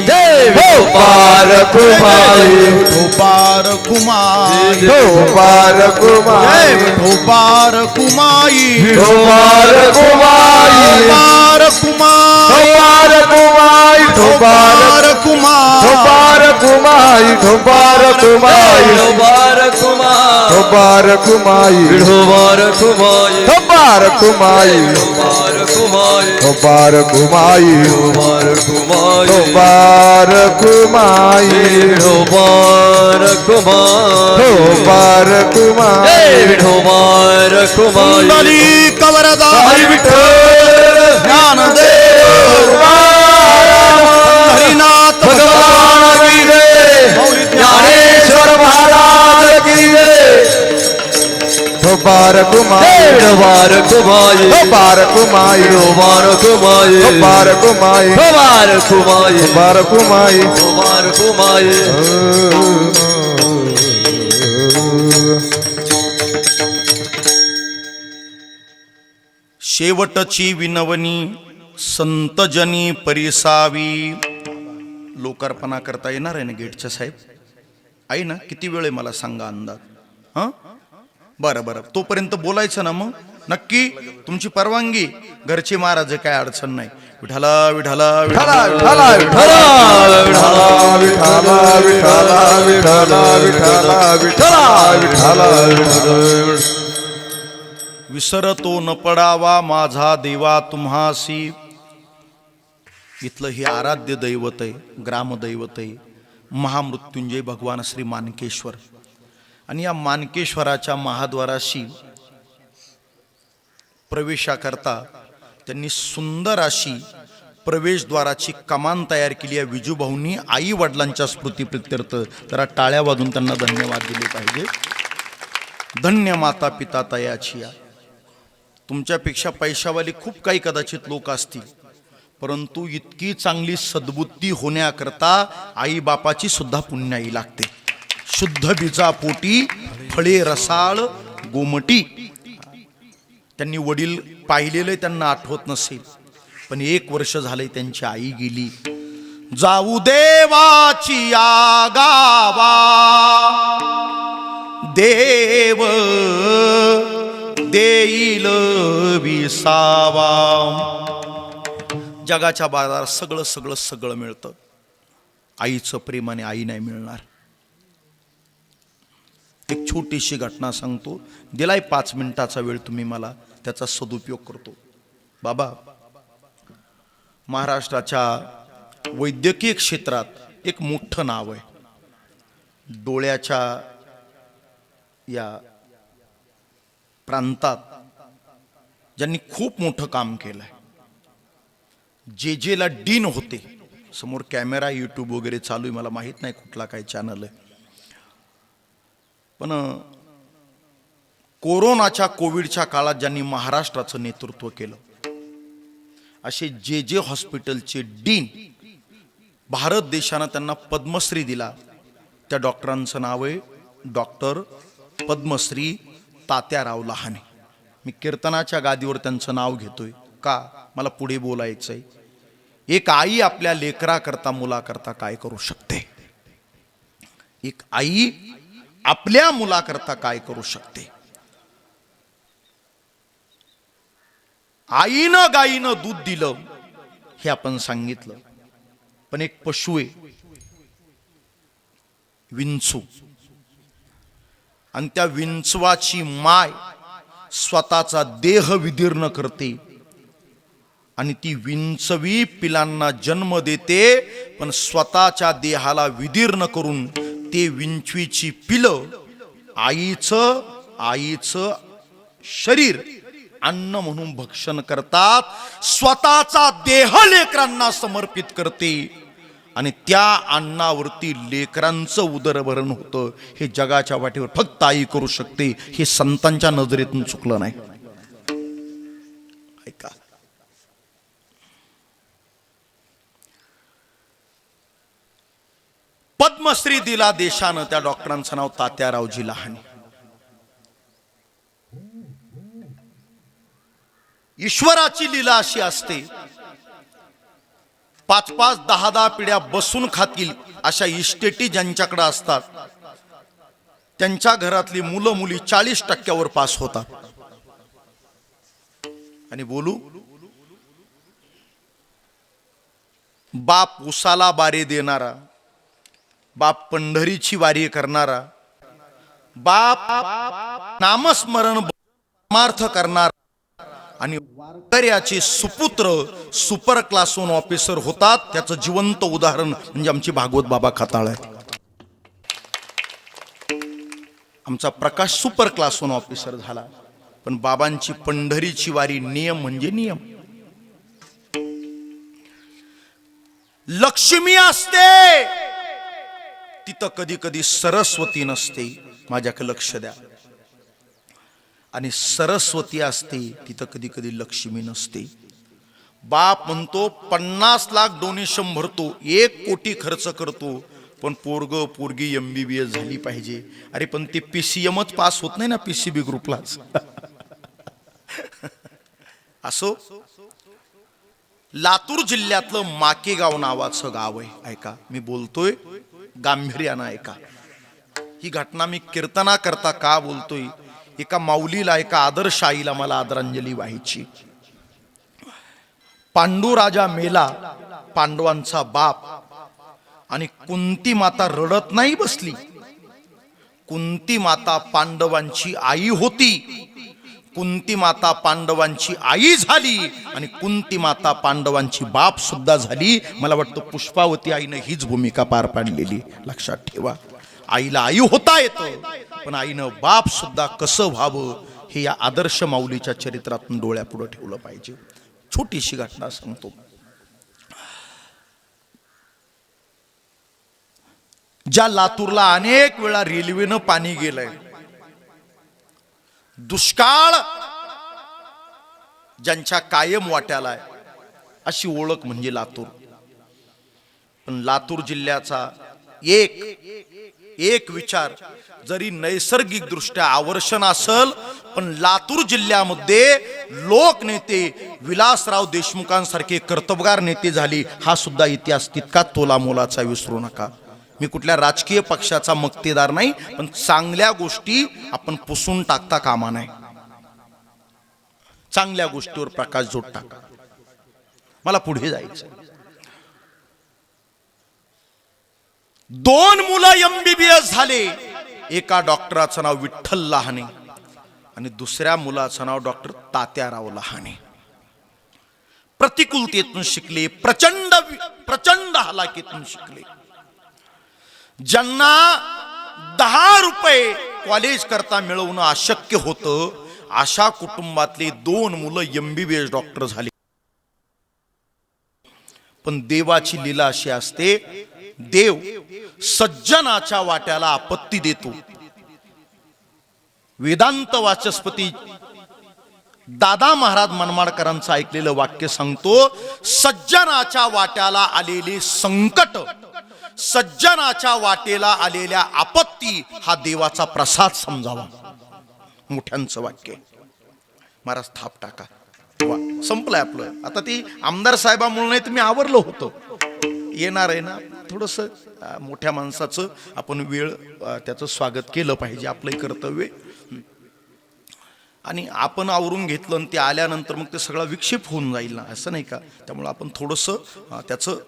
जय विठोबार कुमाई विठोबार कुमाई विठोबार जय कुमाई विठोबार कुमाई विठोबार कुमाई विठोबार कुमाई विठोबार कुमाई विठोबार विठोबार कुमाई कुमाई विठोबार कुमाई विठोबार कुमाई विठोबार कुमाई विठोबार कुमाई विठोबार कुमाई विठोबार कुमाई विठोबार कुमाई विठोबार कुमाई विठोबार कुमाई जय विठोबार कुमाई कुंडली कवरदा हरी विठ्ठल ज्ञानदेव हरिनाथ भगवान की जय ज्ञानेश्वर महाराज की जय विठोबार कुमाई विठोबार कुमाई विठोबार कुमाई विठोबार कुमाई विठोबार कुमाई विठोबार कुमाई विठोबार कुमाई विठोबार कुमाई शेवटची विनवणी संतजनी परिसावी. लोकार्पणा करता येणार आहे ना गेटच्या साहेब? आहे ना? किती वेळ आहे मला सांगा अंदाज. हां बरं बरं, तोपर्यंत बोलायचं ना मग नक्की. तुमची परवानगी, घरचे महाराज काय अडचण नाही. विठाला विठाला विठाला विठाला विठाला विठाला विठाला विठाला विठाला विठाला विठाला विठाला विठाला विसरतो न पडावा माझा देवा तुम्हासी. इथलं हे आराध्य दैवत आहे, ग्रामदैवत आहे, महामृत्युंजय भगवान श्री मानकेश्वर. आणि या मानकेश्वराच्या महाद्वाराशी प्रवेशाकरता त्यांनी सुंदर अशी प्रवेशद्वाराची कमान तयार केली आहे. विजूभाऊंनी आई वडिलांच्या स्मृतीप्रित्यर्थ जरा टाळ्या वाजून त्यांना धन्यवाद दिले पाहिजे. धन्य माता पिता तयाची या. तुमच्यापेक्षा पैशावाली खूप काही कदाचित लोक असतील, परंतु इतकी चांगली सद्बुद्धी होण्याकरता आई बापाची सुद्धा पुण्याई लागते. शुद्ध बीजापोटी फळे रसाळ गोमटी. त्यांनी वडील पाहिलेले त्यांना आठवत नसेल, पण 1 वर्ष झाले त्यांची आई गेली. जाऊ देवाची या गावा देव देईल विसावा. जगाच्या बाजारात सगळं सगळं सगळं मिळतं, आईचं प्रेमाने आई नाही मिळणार. एक छोटीशी घटना सांगतो. दिलाय 5 मिनिटाचा वेळ तुम्ही मला, त्याचा सदुपयोग करतो. बाबा, महाराष्ट्राच्या वैद्यकीय क्षेत्रात एक मोठं नाव आहे. डोळ्याच्या या प्रांतात ज्यांनी खूप मोठं काम केलंय. जे ला डीन होते. समोर कॅमेरा, यूट्यूब वगैरे चालू आहे, मला माहित नाही कुठला काही चॅनल आहे, पण कोविडच्या काळात ज्यांनी महाराष्ट्राचं नेतृत्व केलं असे जे हॉस्पिटलचे डीन, भारत देशानं त्यांना पद्मश्री दिला. त्या डॉक्टरांचं नाव आहे डॉक्टर पद्मश्री तात्याराव लहाने. मी कीर्तनाच्या गादीवर त्यांचं नाव घेतोय का, मला पुढे बोलायचंय. एक आई आपल्या लेकराकरता मुलाकरता काय करू शकते, एक आई आपल्या मुलाकरता काय करू शकते. आईनं गाईनं दूध दिलं हे आपण सांगितलं, पण एक पशु आहे विंचू, आणि त्या विंचवाची माय स्वतःचा देह विदीर्ण करते आणि ती विंचवी पिलांना जन्म देते, पण स्वतःच्या देहाला विदीर्ण करून ते विंचवीची पिलं आईचं शरीर अन्न म्हणून भक्षण करतात. स्वतःचा देह लेकरांना समर्पित करते आणि त्या अन्नावरती लेकरांचं उदरभरण होतं. हे जगाच्या वाटेवर फक्त आई करू शकते. हे संतांच्या नजरेतून चुकलं नाही. ऐका, पद्मश्री दिला देशानं, त्या डॉक्टरांचं नाव तात्यारावजी लहाने. ईश्वराची लीला अशी असते, 5-5, 10-10 पिढ्या बसून खातील अशा इस्टेटी ज्यांच्याकडे असतात त्यांच्या घरातली मुलं मुली 40% पास होतात. आणि बोलू, बाप उसाला बारे देणारा, बाप पंढरीची वारी करणारा, बाप नामस्मरण परमार्थ करणारा आणि वारकऱ्याचे सुपुत्र सुपर क्लास 1 ऑफिसर होतात. त्याचं जिवंत उदाहरण म्हणजे आमची भागवत बाबा खताळ आहे. आमचा प्रकाश सुपर क्लास 1 ऑफिसर झाला, पण बाबांची पंढरीची वारी नियम म्हणजे नियम. लक्ष्मी असते तिथं कधी कधी सरस्वती नसते. माझ्याकडे लक्ष द्या. आणि सरस्वती असते तिथं कधी कधी लक्ष्मी नसते. बाप म्हणतो 50 लाख डोनेशन भरतो, 1 कोटी खर्च करतो, पण पोरग पोरगी MBBS झाली पाहिजे. अरे पण ते PCMच पास होत नाही ना, PCB ग्रुपलाच. असो, लातूर जिल्ह्यातलं माकेगाव नावाचं गाव आहे. ऐका, मी बोलतोय गांभीर्यानं ऐका. ही घटना मी कीर्तना करता का बोलतोय, एका माऊलीला, एका आदर्श आईला मला आदरांजली व्हायची. पांडुराजा मेला, पांडवांचा बाप, आणि कुंती माता रडत नाही बसली. कुंती माता पांडवांची आई होती. कुंती माता पांडवांची आई झाली आणि कुंती माता पांडवांची बाप सुद्धा झाली. मला वाटतं पुष्पावती आईनं हीच भूमिका पार पाडलेली. लक्षात ठेवा, आईला आई होता येतं, पण आईनं बाप सुद्धा कसं व्हावं हे या आदर्श माऊलीच्या चरित्रातून डोळ्यापुढे ठेवलं पाहिजे. छोटीशी घटना सांगतो. ज्या लातूरला अनेक वेळा रेल्वेनं पाणी गेलंय, दुष्काळ ज्यांच्या कायम वाट्याला आहे, अशी ओळख म्हणजे लातूर. पण लातूर जिल्ह्याचा एक विचार, जरी नैसर्गिक दृष्ट्या आवर्षण असल, पण लातूर जिल्ह्यामध्ये लोकनेते विलासराव देशमुखांसारखे कर्तबगार नेते झाले, हा सुद्धा इतिहास तितका तोलामोलाचा, विसरू नका. मी कुठल्या राजकीय पक्षाचा मक्तेदार नाही, पण चांगल्या गोष्टी आपण पुसून टाकता कामा नाही. चांगल्या गोष्टीवर प्रकाश जोड टाका. मला पुढे जायचं. 2 मुलं MBBS झाले. एका डॉक्टराचं नाव विठ्ठल लहाने आणि दुसऱ्या मुलाचं नाव डॉक्टर तात्याराव लहाने. प्रतिकूलतेतून शिकले, प्रचंड हालाकीतून शिकले. ज्यांना 10 रुपये कॉलेज करता मिळवणं अशक्य होतं, अशा कुटुंबातले 2 मुलं MBBS डॉक्टर झाले. पण देवाची लीला अशी असते, देव सज्जनाच्या वाट्याला आपत्ती देतो. वेदांत वाचस्पती दादा महाराज मनमाडकरांचं ऐकलेलं वाक्य सांगतो, सज्जनाच्या वाट्याला आलेले संकट, सज्जनाच्या वाटेला आलेल्या आपत्ती हा देवाचा प्रसाद समजावा. मोठ्यांचं वाक्य. महाराज थाप टाका. संपलंय आपलं. आता ती आमदार साहेबांमुळे नाही तर मी आवरलो होतो. येणार आहे ना, थोडस मोठ्या माणसाचं आपण वेळ त्याचं स्वागत केलं पाहिजे, आपलंही कर्तव्य. आणि आपण आवरून घेतलं आणि ते आल्यानंतर मग ते सगळा विक्षेप होऊन जाईल ना, असं नाही का. त्यामुळे आपण थोडंसं त्याचं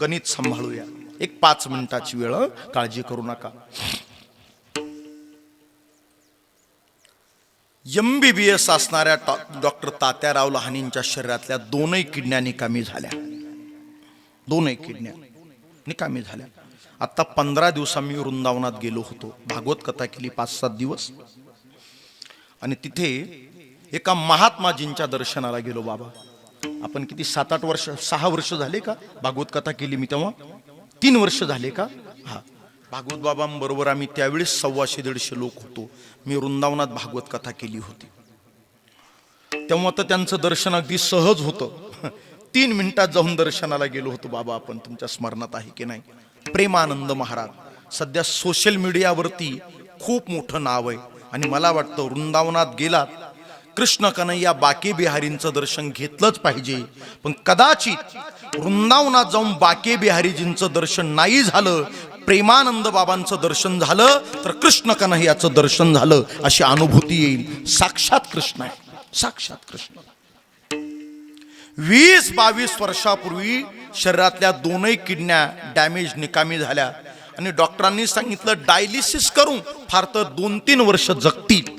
गणित सांभाळूया. एक 5 मिनिटाची वेळ, काळजी करू नका. MBBS असणाऱ्या डॉक्टर तात्याराव लहानेंच्या शरीरातल्या 2 किडन्या निकामी झाल्या. 2 किडन्या निकामी झाल्या. आता 15 दिवसांनी मी वृंदावनात गेलो होतो. भागवत कथा केली 5-7 दिवस. आणि तिथे एका महात्माजींच्या दर्शनाला गेलो. बाबा, आपण किती 7-8 वर्ष, 6 वर्ष झाले का भागवत कथा केली मी तेव्हा? 3 वर्ष झाले का? हा. भागवत बाबांबरोबर आम्ही त्यावेळेस 150-150 लोक होतो. मी वृंदावनात भागवत कथा केली होती. तेव्हा तर त्यांचं दर्शन अगदी सहज होतं. 3 मिनिटात जाऊन दर्शनाला गेलो होतो. बाबा, आपण तुमच्या स्मरणात आहे की नाही? प्रेमानंद महाराज सध्या सोशल मीडियावरती खूप मोठं नाव आहे. आणि मला वाटतं वृंदावनात गेलात, कृष्ण कन्हैया बाके बिहारींचं दर्शन घेतलंच पाहिजे. पण कदाचित वृंदावनात जाऊन बाके बिहारीजींचं दर्शन नाही झालं, प्रेमानंद बाबांचं दर्शन झालं, तर कृष्ण कन्हैयाचं दर्शन झालं अशी अनुभूती येईल. साक्षात कृष्ण आहे, साक्षात कृष्ण. 20-22 वर्षापूर्वी शरीरातल्या दोनही किडन्या डॅमेज निकामी झाल्या आणि डॉक्टरांनी सांगितलं डायलिसिस करून फार तर 2-3 वर्ष जगतील.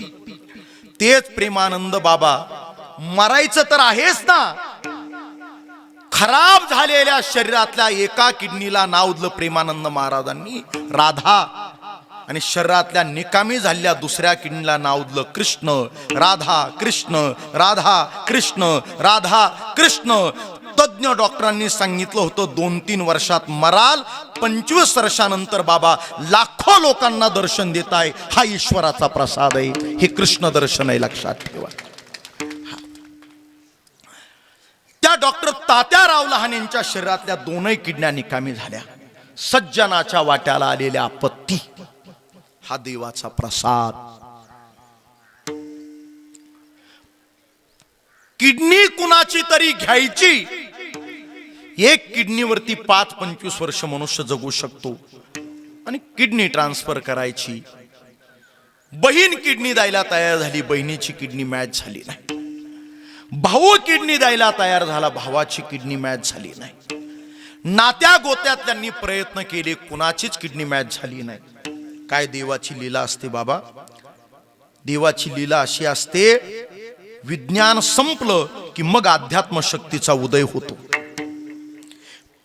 तेच प्रेमानंद बाबा मरायचं तर आहेच ना, खराब झालेल्या शरीरातल्या एका किडनीला नाव दिलं प्रेमानंद महाराजांनी राधा, आणि शरीरातल्या निकामी झालेल्या दुसऱ्या किडनीला नाव दिलं कृष्ण. राधा कृष्ण, राधा कृष्ण, राधा कृष्ण. तज्ञ डॉक्टरांनी सांगितलं होतं 2-3 वर्षात मराल. 25 वर्षानंतर बाबा लाखो लोकांना दर्शन देत आहे. हा ईश्वराचा प्रसाद आहे, हे कृष्ण दर्शन आहे, लक्षात ठेवा. त्या डॉक्टर तात्याराव लहान यांच्या शरीरातल्या दोनही किडन्या निकामी झाल्या. सज्जनाच्या वाट्याला आलेल्या आपत्ती हा देवाचा प्रसाद. किडनी कुणाची तरी घ्यायची. एक किडनीवरती 5-25 वर्ष मनुष्य जगू शकतो आणि किडनी ट्रान्सफर करायची. बहीण किडनी द्यायला तयार झाली, बहिणीची किडनी मॅच झाली नाही. भाऊ किडनी द्यायला तयार झाला, भावाची किडनी मॅच झाली नाही. नात्या गोत्यातल्यांनी प्रयत्न केले, कुणाचीच किडनी मॅच झाली नाही. काय देवाची लीला असते बाबा. देवाची लीला अशी असते, विज्ञान संपलं की मग अध्यात्म शक्तीचा उदय होतो.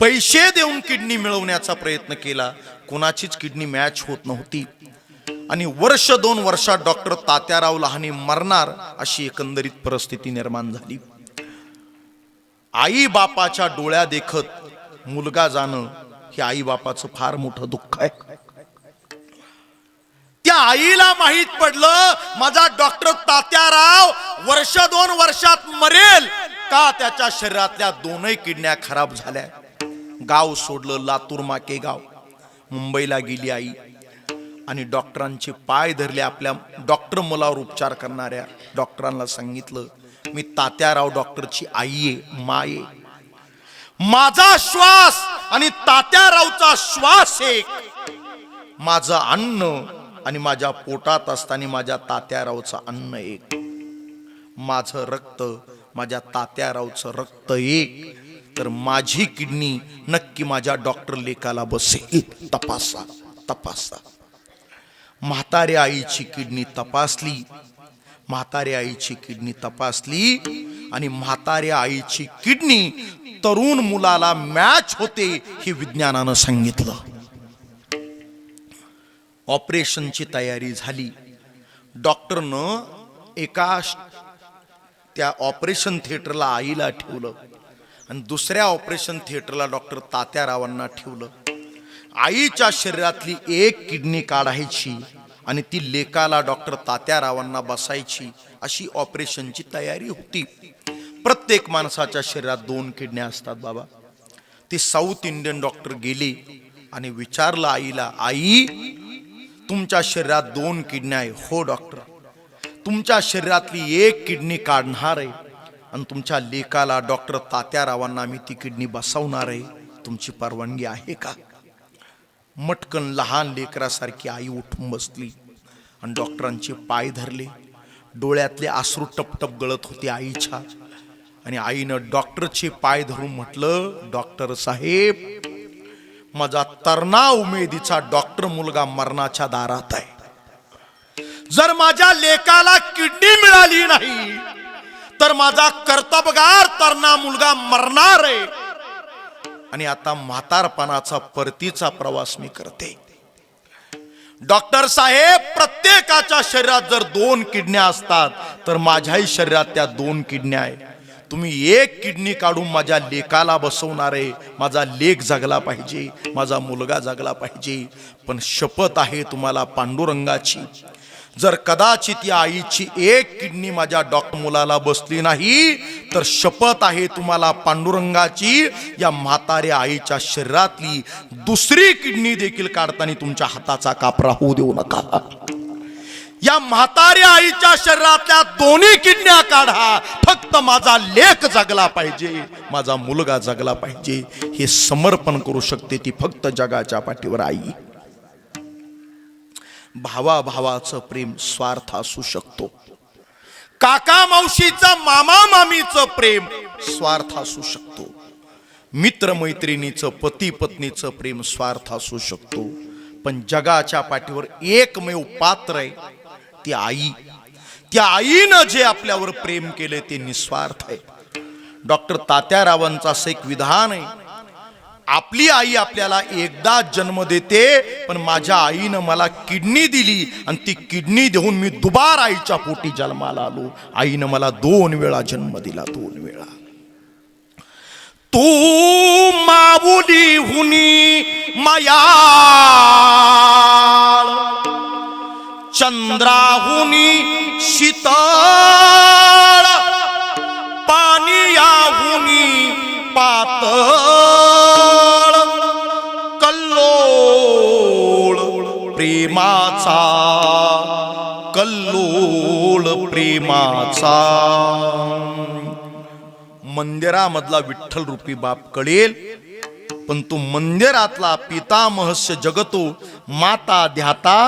पैसे देऊन किडनी मिळवण्याचा प्रयत्न केला, कोणाचीच किडनी मॅच होत नव्हती. आणि 1-2 वर्षात डॉक्टर तात्याराव लहाने मरणार अशी एकंदरीत परिस्थिती निर्माण झाली. आई बापाच्या डोळ्या देखत मुलगा जाणं हे आई बापाचं फार मोठं दुःख आहे. त्या आईला माहित पडलं माझा डॉक्टर तात्याराव 1-2 वर्षात मरेल का, त्याच्या शरीरातल्या दोनही किडन्या खराब झाल्या. गाव सोडलं, लातूर माके गाव, मुंबईला गेली आई आणि डॉक्टरांचे पाय धरले. आपल्या डॉक्टर मुलावर उपचार करणाऱ्या डॉक्टरांना सांगितलं, मी तात्याराव डॉक्टरची आई आहे, माय आहे. माझा श्वास आणि तात्यारावचा श्वास एक. माझं अन्न आणि माझ्या पोटात असताना माझ्या तात्यारावचं अन्न एक. माझं रक्त माझ्या तात्यारावचं रक्त एक. तर माझी किडनी नक्की माझ्या डॉक्टर लेकाला बसेल. तपासा तपासा. म्हाताऱ्या आईची किडनी तपासली, म्हाताऱ्या आईची किडनी तपासली आणि म्हाताऱ्या आईची किडनी तरुण मुलाला मॅच होते हे विज्ञानानं सांगितलं. ऑपरेशनची तयारी झाली. डॉक्टरनं एका त्या ऑपरेशन थिएटरला आईला ठेवलं आणि दुसऱ्या ऑपरेशन थिएटरला डॉक्टर तात्यारावांना ठेवलं. आईच्या शरीरातली एक किडनी काढायची आणि ती लेकाला डॉक्टर तात्यारावांना बसायची अशी ऑपरेशनची तयारी होती. प्रत्येक माणसाच्या शरीरात 2 किडन्या असतात बाबा. ते साऊथ इंडियन डॉक्टर गेले आणि विचारलं आईला, आई तुमच्या शरीरात 2 किडन्या आहे. हो डॉक्टर. तुमच्या शरीरातली एक किडनी काढणार आहे आणि तुमच्या लेकाला डॉक्टर तात्यारावांना मी ती किडनी बसवणार आहे, तुमची परवानगी आहे का? मटकन लहान लेकरासारखी आई उठून बसली आणि डॉक्टरांचे पाय धरले. डोळ्यातले अश्रू टपटप गळत होते आईच्या. आणि आईनं डॉक्टरचे पाय धरून म्हटलं, डॉक्टर साहेब माझा तरणा उमेदीचा डॉक्टर मुलगा मरणाच्या दारात आहे. जर माझ्या लेकाला किडनी मिळाली नाही तर माझा कर्तबगार तरणा मुलगा मरणार आहे. आणि आता म्हातारपणाचा परतीचा प्रवास मी करते. डॉक्टर साहेब प्रत्येकाच्या शरीरात जर 2 किडन्या असतात तर माझ्याही शरीरात त्या 2 किडन्या आहे. तुम्ही एक किडनी काढून माझ्या लेकाला बसवणार आहे. माझा लेक जगला पाहिजे, माझा मुलगा जगला पाहिजे. पण शपथ आहे तुम्हाला पांडुरंगाची, जर कदाचित या आईची एक किडनी माझ्या डॉक्टर मुलाला बसली नाही तर शपथ आहे तुम्हाला पांडुरंगाची, या म्हाताऱ्या आईच्या शरीरातली दुसरी किडनी देखील काढताना तुमच्या हाताचा कापरा होऊ देऊ नका. या म्हाताऱ्या आईच्या शरीरातल्या दोन्ही किडन्या काढा, फक्त माझा लेक जगला पाहिजे, माझा मुलगा जगला पाहिजे, हे समर्पण करू शकते ती फक्त जगाच्या पाठीवर आई. भावा भावाचं प्रेम स्वार्थ असू शकतो, काका मावशीचं मामा मामीचं प्रेम स्वार्थ असू शकतो, मित्र मैत्रिणीचं पती पत्नीचं प्रेम स्वार्थ असू शकतो, पण जगाच्या पाठीवर एकमेव पात्र आहे ती आई. त्या आईनं जे आपल्यावर प्रेम केले ते निस्वार्थ आहे. डॉक्टर तात्यारावांचं असं एक विधान आहे, आपली आई आपल्याला एकदा जन्म देते, पण माझ्या आईनं मला किडनी दिली आणि ती किडनी देऊन मी दुबार आईच्या पोटी जन्माला आलो. आईनं मला 2 वेळा जन्म दिला, 2 वेळा. तू माऊली हुनी मयाळ, चंद्राहुनी शीतळ, पानियाहुनी पातळ, कल्लोळ प्रेमाचा, कल्लोळ प्रेमाचा. मंदिरामधला विठ्ठल रूपी बाप कळेल, पण तो मंदिरातला पितामहस्य जगतो, माता ध्याता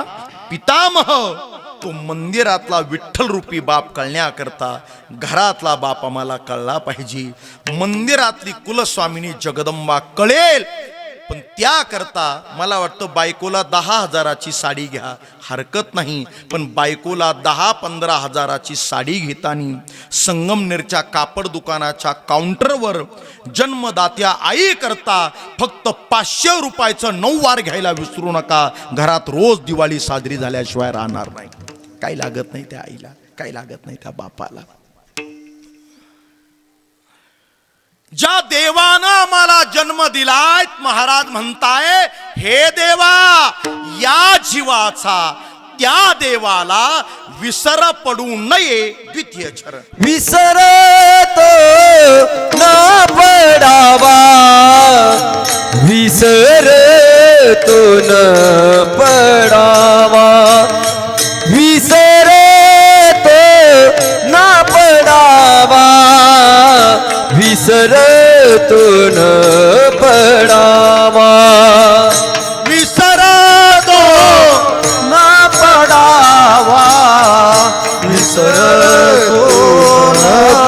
पितामह. तो मंदिरातला विठ्ठल रूपी बाप कळण्याकरता घरातला बाप आम्हाला कळला पाहिजे. मंदिरातली कुलस्वामिनी जगदंबा कळेल, पण त्याकरता मला वाटतं बायकोला 10,000ची साडी घ्या, हरकत नाही, पण बायकोला 10-15 हजाराची साडी घेताना संगमनेरच्या कापड दुकानाच्या काउंटरवर जन्मदात्या आई करता फक्त 500 रुपयाचं 9 वार घ्यायला विसरू नका. घरात रोज दिवाळी साजरी झाल्याशिवाय राहणार नाही. काही लागत नाही त्या आईला, काही लागत नाही त्या बापाला. ज्या देवानं आम्हाला जन्म दिलाय, महाराज म्हणताय, हे देवा, या जीवाचा त्या देवाला विसर पडू नये. द्वितीय चरण. विसरतो न पडावा, विसरतो न पडावा, विसरतो न पडावा, विसरतो न पडावा, विसरतो न पडावा, विसरतो न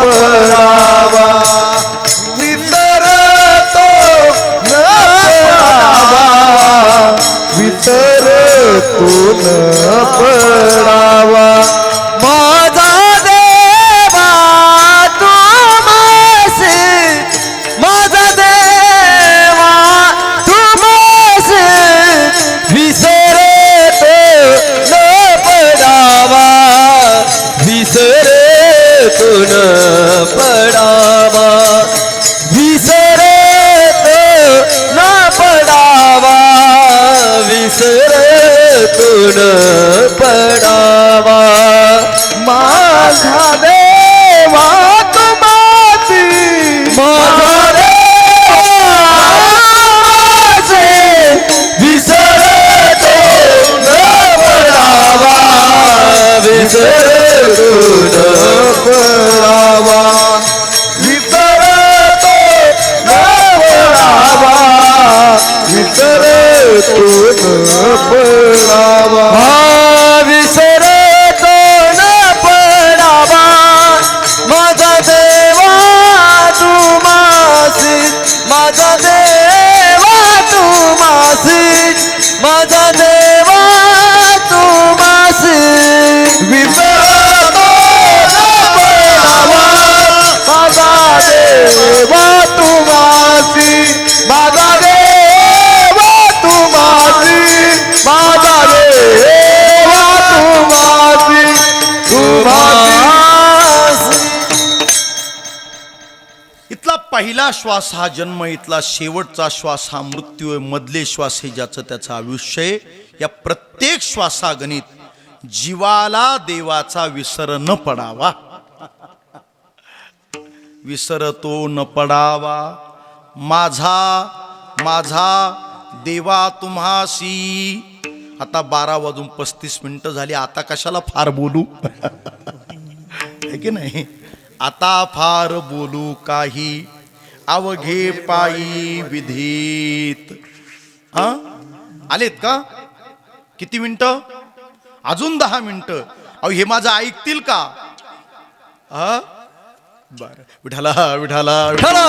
पडावा, विसरतो न पडावा, विसरतो न पडावा. माझा देवा तुमासी, माझा देवा तुमासी, विसरतो न पडावा, विसरतो न पडावा, विसरतो न पडावा, विसरतो न पडावा. माझा देवा तुमासी, माझा देवा तुमासी, विसरतो न पडावा, विसरतो न पडावा, विसरतो न पडावा, विसरतो न पडावा, विसरतो न पडावा. माझा देवा तुमासी, माझा देवा तुमासी, माझा देवा तुमासी, विसरतो न पडावा. माझा देवा तुमासी, माझा देवा तुमासी, माझा देवा तुमासी, तुमासी. इथला पहिला श्वास हा जन्म, इथला शेवटचा श्वास हा मृत्यू आहे. मधले श्वास हे ज्याचं त्याचं आयुष्य आहे. या प्रत्येक श्वासागणित जीवाला देवाचा विसर न पडावा, विसरतो न पडावा. माझा माझा देवा तुम्हासी, आता 12:35 झाली. आता कशाला फार बोलू है की नाही. आता फार बोलू काही अवघे पायी विधीत. हा आलेत का? किती मिनिटं? अजून 10 मिनिटं. अहो हे माझं ऐकतील का? हा बर. विठाला विठाला विठाला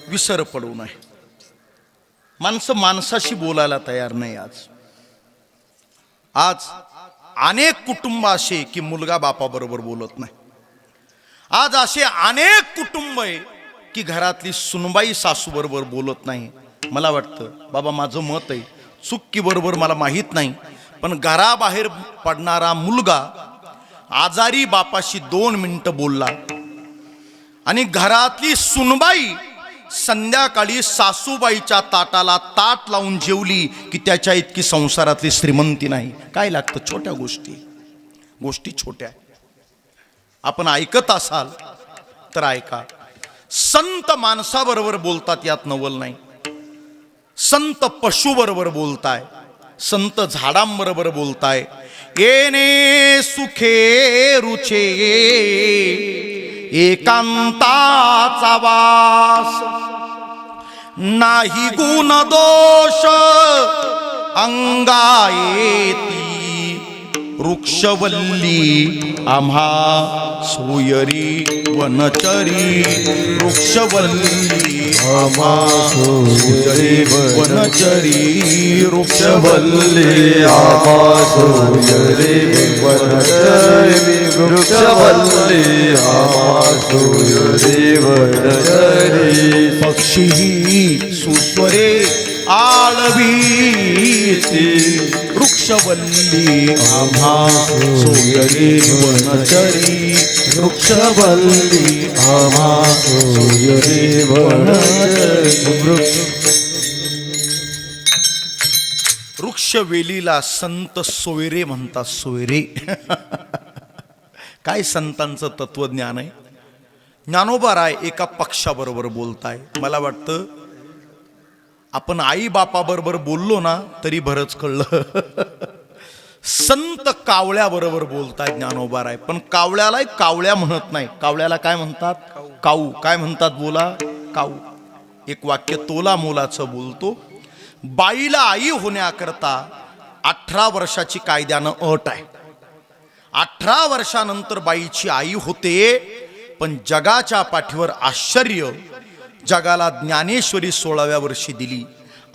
विसर पडू नये. माणसं माणसाशी बोलायला तयार नाही. आज अनेक कुटुंब असे की मुलगा बापाबरोबर बोलत नाही. आज असे अनेक कुटुंब आहे की घरातली सुनबाई सासू बरोबर बोलत नाही. मला वाटतं बाबा माझं मत आहे, चुकी बरोबर मला माहीत नाही, पण घराबाहेर पडणारा मुलगा आजारी बापाशी 2 मिनिटं बोलला आणि घरातली सुनबाई संध्याकाळी सासूबाईच्या ताटाला ताट लावून जेवली की त्याच्या इतकी संसारातली श्रीमंती नाही. काय लागतं? छोट्या गोष्टी छोट्या. आपण ऐकत असाल तर ऐका. संत माणसाबरोबर बोलतात यात नवल नाही. संत पशु बरोबर बोलताय, संत झाडांबरोबर बोलताय. येणे सुखे रुचे एकांताचा वास, नाही गुण दोष अंगायेती. वृक्षवल्ली आम्हा सोयरी वनचरी, वृक्षवल्ली आम्हा सोयरी वनचरी, वृक्षवल्ली आम्हा सोयरी वनचरी, वृक्षवल्ली आम्हा सोयरी वनचरी. पक्षी सुस्वरे आळवीती, वृक्षवल्ली आम्हा सोयरी वनचरी, वृक्षवल्ली आम्हा सोयरी वनचरी. वृक्षवेलीला संत सोयरे म्हणतात. सोयरे काय संतांचं तत्वज्ञान आहे. ज्ञानोबा राय एका पक्षाबरोबर बोलताय. मला वाटतं आपण आई बापाबरोबर बोललो ना तरी बरंच कळलं. संत कावळ्याबरोबर बोलताय ज्ञानोबा राय. पण कावळ्याला कावळ्या म्हणत नाही. कावळ्याला काय म्हणतात? काऊ. काय म्हणतात? बोला. काऊ. एक वाक्य तोला मोलाचं बोलतो. बाईला आई होण्याकरता 18 वर्षाची कायद्यानं अट आहे. 18 वर्षानंतर बाईची आई होते. पण जगाच्या पाठीवर आश्चर्य. जगाला ज्ञानेश्वरी 16व्या वर्षी दिली,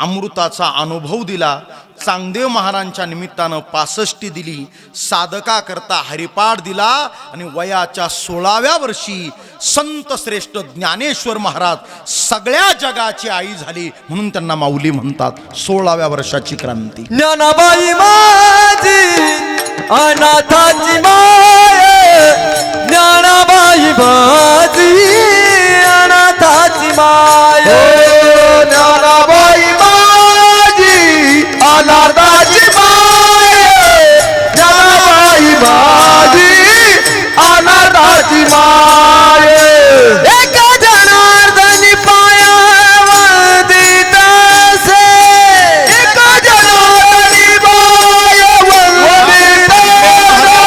अमृताचा अनुभव दिला. चांगदेव महाराजांच्या निमित्तानं 65 दिली, साधका करता हरिपाठ दिला आणि वयाच्या 16व्या वर्षी संत श्रेष्ठ ज्ञानेश्वर महाराज सगळ्या जगाची आई झाली म्हणून त्यांना माऊली म्हणतात. 16व्या वर्षाची क्रांती. ज्ञानाबाई माझी अनाथाची माय, ज्ञानाबाई माझी अनाथाची माय, ज्ञानाबाई माझी अनाथाची माय, ज्ञानाबाई माझी अनाथाची माय. एका जनार्दनी पायावरती तसे, एका जनार्दनी पायावरती तसे,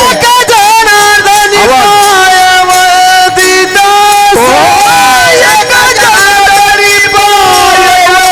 एका जनार्दनी पायावरती तसे, एका जनार्दनी पायावरती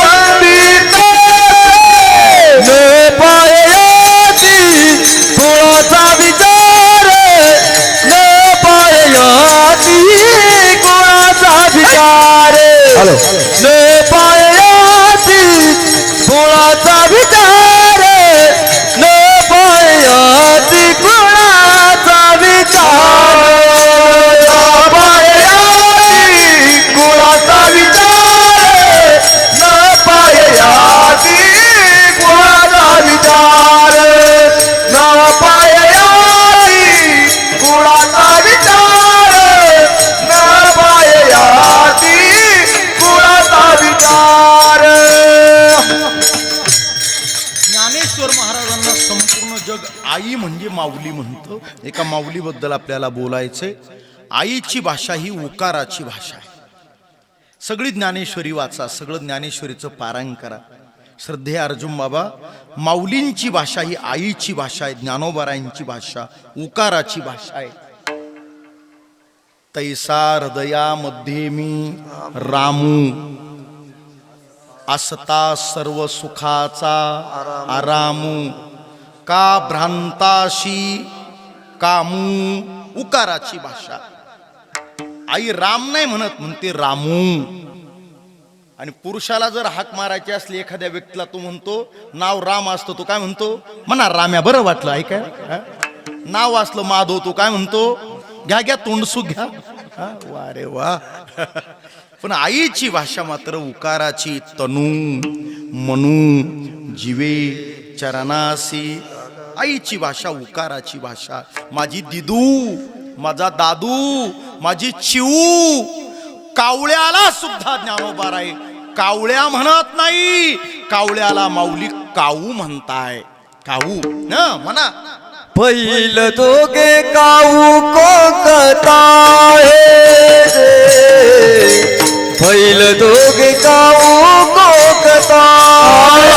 जग आई म्हणजे माऊली म्हणतं. एका माऊलीबद्दल आपल्याला बोलायचंय. आईची भाषा ही उकाराची भाषा आहे. सगळी ज्ञानेश्वरी वाचा, सगळं ज्ञानेश्वरीचं पारायण करा. श्रद्धे अर्जुन बाबा, माऊलींची भाषा ही आईची भाषा आहे, ज्ञानोबारायांची भाषा उकाराची भाषा आहे. तैसा हृदयामध्ये मी रामू, असता सर्व सुखाचा आरामू, का भ्रांताशी कामू. उकाराची भाषा. आई राम नाही म्हणते रामू. आणि पुरुषाला जर हाक मारायची असली एखाद्या व्यक्तीला, तो म्हणतो, नाव राम असतं, तो काय म्हणतो, म्हणा राम्या, बरं वाटलं ऐकाय. नाव असलं माधव, तो काय म्हणतो, घ्या तोंडसू घ्या. वा रे वा. पण आईची भाषा मात्र उकाराची. तनू मनू जीवे चरणासी. आईची भाषा उकाराची भाषा. माझी दिदू, माझा दादू, माझी चिऊ. कावळ्याला सुद्धा ज्ञानोबा आहे कावळ्या म्हणत नाही. कावळ्याला माऊली काऊ म्हणताय. काऊ ना म्हणा. पहिल दोघे काऊ कोकताय, पहिल दोघे काऊ कोकताय,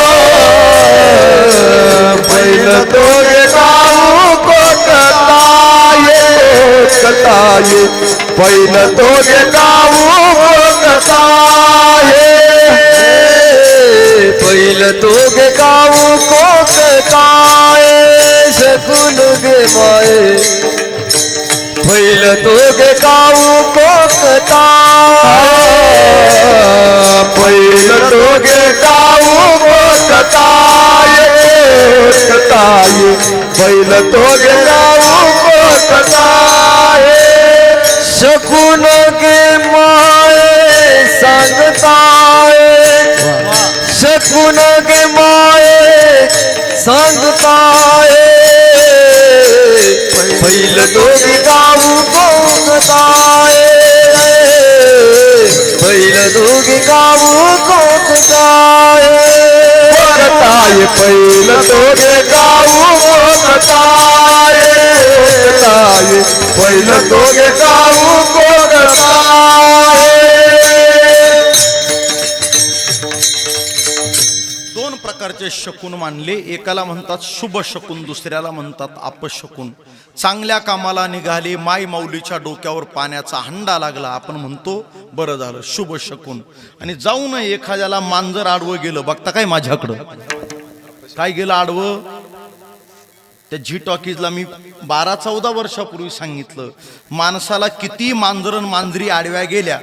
पहिल दोघे काऊ कोकताय, कोकताय, पहिल दोघे काऊ कोकताय, पहिल दोघे काऊ कोकताय, शकून गे माये, पहिल दोघे काऊ कोकताय, पहिल दोघे काऊ कोकताय, कोकताय, पहिल दोघे काऊ कोकताय, शकून गे माये सांगताय, शकून गे माये सांगताय, पहिल दोघे काऊ कोकताय, पहिल दोघे काऊ कोकताय, कोकताय, पहिल दोघे काऊ कोकताय, कोकताय, पहिल दोघे काऊ कोकताय. दोन प्रकारचे शकुन मानले. एकाला म्हणतात शुभ शकुन, दुसऱ्याला म्हणतात अपशकुन. चांगल्या कामाला निघाले, माय माऊलीच्या डोक्यावर पाण्याचा हंडा लागला, आपण म्हणतो बरं झालं, शुभ शकुन. आणि जाऊन एखाद्याला मांजर आडवं गेलं, बघता काय माझ्याकडं काय गेलं आडवं. त्या झी टॉकीजला मी 12-14 वर्षापूर्वी सांगितलं, माणसाला किती मांजर मांजरी आडव्या गेल्या,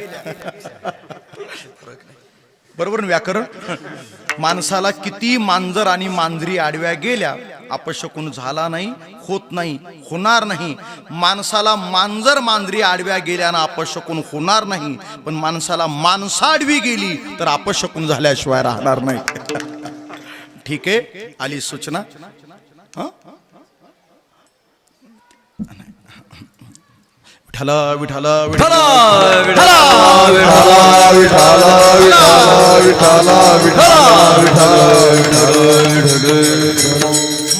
बरोबर व्याकरण, माणसाला किती मांजर आणि मांजरी आडव्या गेल्या, अपशकुन झाला नाही, होत नाही, होणार नाही. माणसाला मांजर मांजरी आडव्या गेल्यानं अपशकुन होणार नाही, पण माणसाला माणसं आडवी गेली तर अपशकुन झाल्याशिवाय राहणार नाही. ठीक आहे, आली सूचना. विठला विठला विठला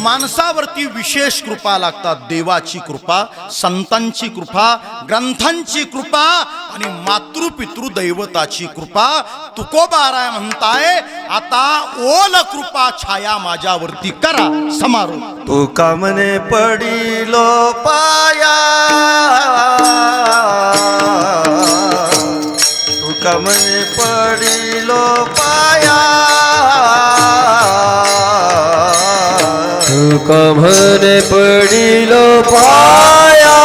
माणसावरती विशेष कृपा लागतात. देवाची कृपा, संतांची कृपा, ग्रंथांची कृपा आणि मातृपितृ दैवताची कृपा. तुकोबाराय म्हणताय, आता ओल कृपा छाया माझ्यावरती करा. समारोप. तुका मने पडिलो पाया, तुका मने पडिलो पाया, तुका मने पडिलो पाया,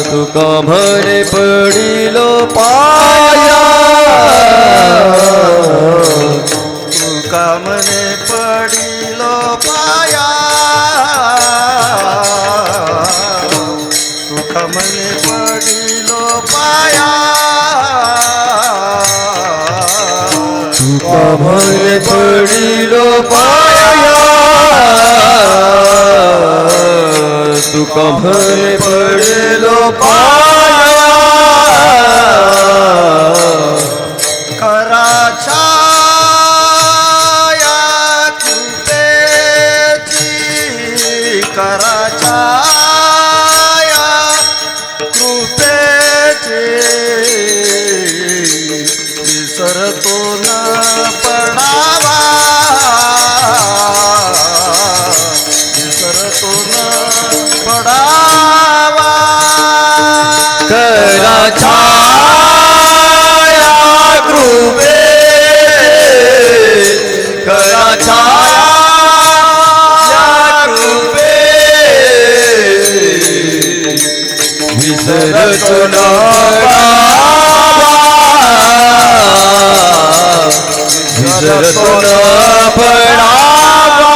तुका मने पडिलो पाया, तुका मने पडिलो पाया, तुका मने पडिलो पाया, तुका मने पडिलो पाया, तुका मने पडिलो पाया, करा छाया विसरतो न पडावा विसरतो न पडावा करा छाया कृपे करा छाया कृपे विसरतो न विसरतो न पडावा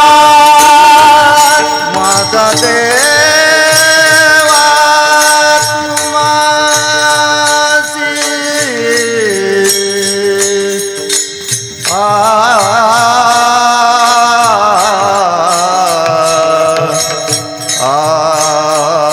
माझा देवा तुम्हासी माझा देवा तुम्हासी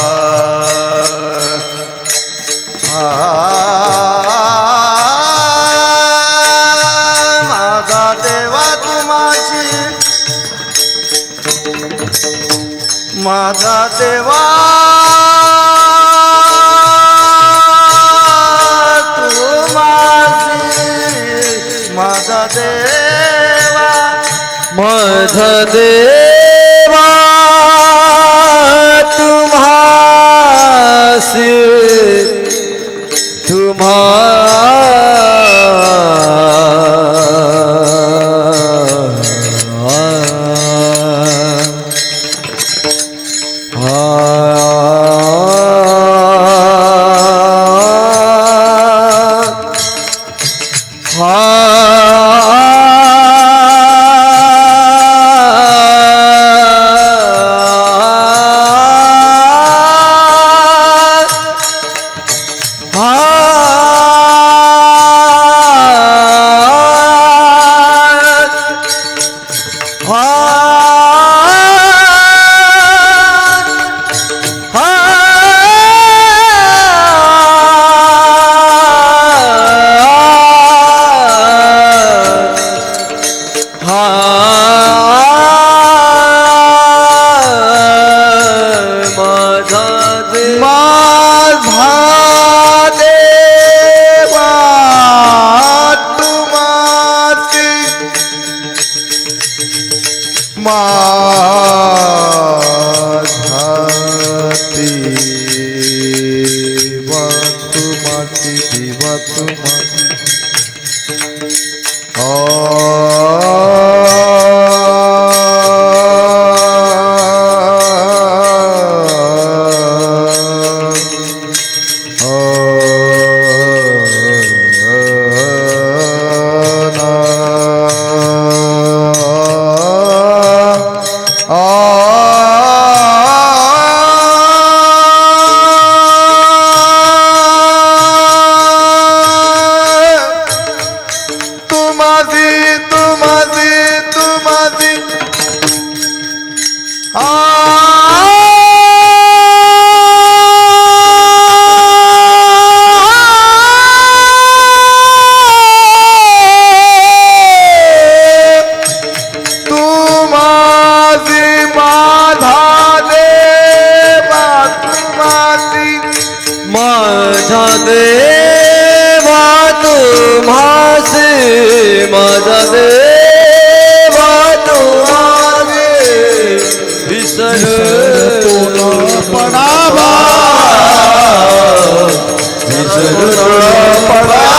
माझा देवा तुम्हासी माझा देवा माझा देवा तुम्हासी माझा देवा तुम्हासी माझा देवा तुम्हासी विसरतो न पडावा विसरतो न पडावा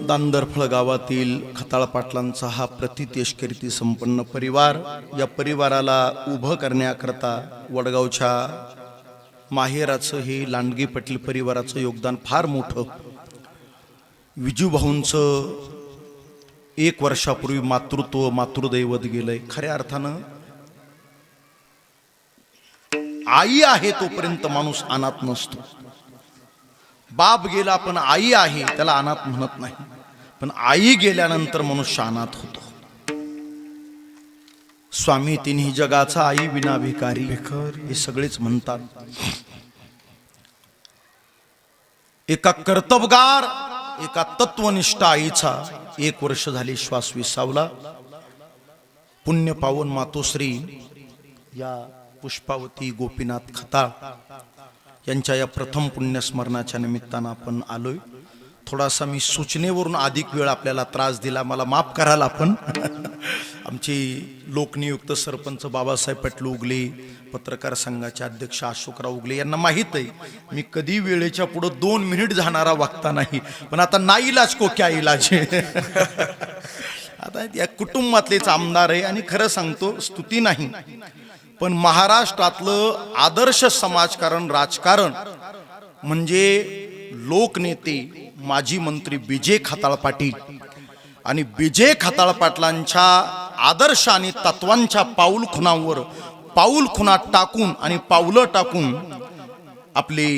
दांदरफळ गावातील खताळ पाटलांचा हा प्रतितेशकरीती संपन्न परिवार, या परिवाराला उभं करण्याकरता वडगावच्या माहेराचं हे लांडगे पाटील परिवाराचं योगदान फार मोठं. विजूभाऊंचं 1 वर्षापूर्वी मातृदैवत गेलंय. खऱ्या अर्थानं आई आहे तोपर्यंत माणूस अनाथ नसतो. बाप गेला पण आई आहे त्याला अनाथ म्हणत नाही, पण आई गेल्यानंतर मनुष्य अनाथ होतो. स्वामी तिन्ही जगाचा आई विना भिकारी हे सगळेच म्हणतात. एका कर्तबगार एका तत्वनिष्ठ आईचा 1 वर्ष झाली श्वास विसावला. पुण्य पावन मातोश्री या पुष्पावती गोपीनाथ खताळ यांच्या या प्रथम पुण्यस्मरणाच्या निमित्तानं आपण आलोय. थोडासा मी सूचनेवरून अधिक वेळ आपल्याला त्रास दिला, मला माफ कराल आपण. आमचे लोकनियुक्त सरपंच बाबासाहेब पाटील उगले, पत्रकार संघाचे अध्यक्ष अशोकराव उगले यांना माहीत आहे मी कधी वेळेच्या पुढं 2 मिनिट जाणारा वक्ता नाही, पण आता नाईलाज को क्या इलाज. आता या कुटुंबातलेच आमदार आहे आणि खरं सांगतो स्तुती नाही, पण महाराष्ट्रातलं आदर्श समाजकारण राजकारण म्हणजे लोकनेते माजी मंत्री विजय खताळ पाटील आणि विजय खताळ पाटलांच्या आदर्श आणि तत्वांच्या पाऊलखुणावर पाऊलखुणा टाकून आणि पावलं टाकून आपले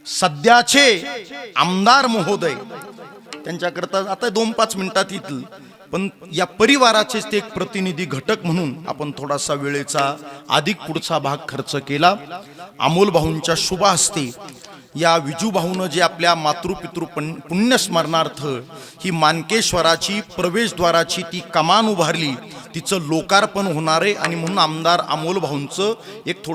सध्याचे आमदार महोदय त्यांच्याकरता आता 2-5 मिनिटात येतील, पण या परिवाराचेच ते एक प्रतिनिधी घटक म्हणून आपण थोडासा वेळेचा अधिक पुढचा भाग खर्च केला. अमोल भाऊंच्या शुभ हस्ते या विजू भाऊनं जे आपल्या मातृपितृ पुण्यस्मरणार्थ ही मानकेश्वराची प्रवेशद्वाराची ती कमान उभारली, तिचं लोकार्पण होणार आहे आणि म्हणून आमदार अमोल भाऊंचं एक थोडं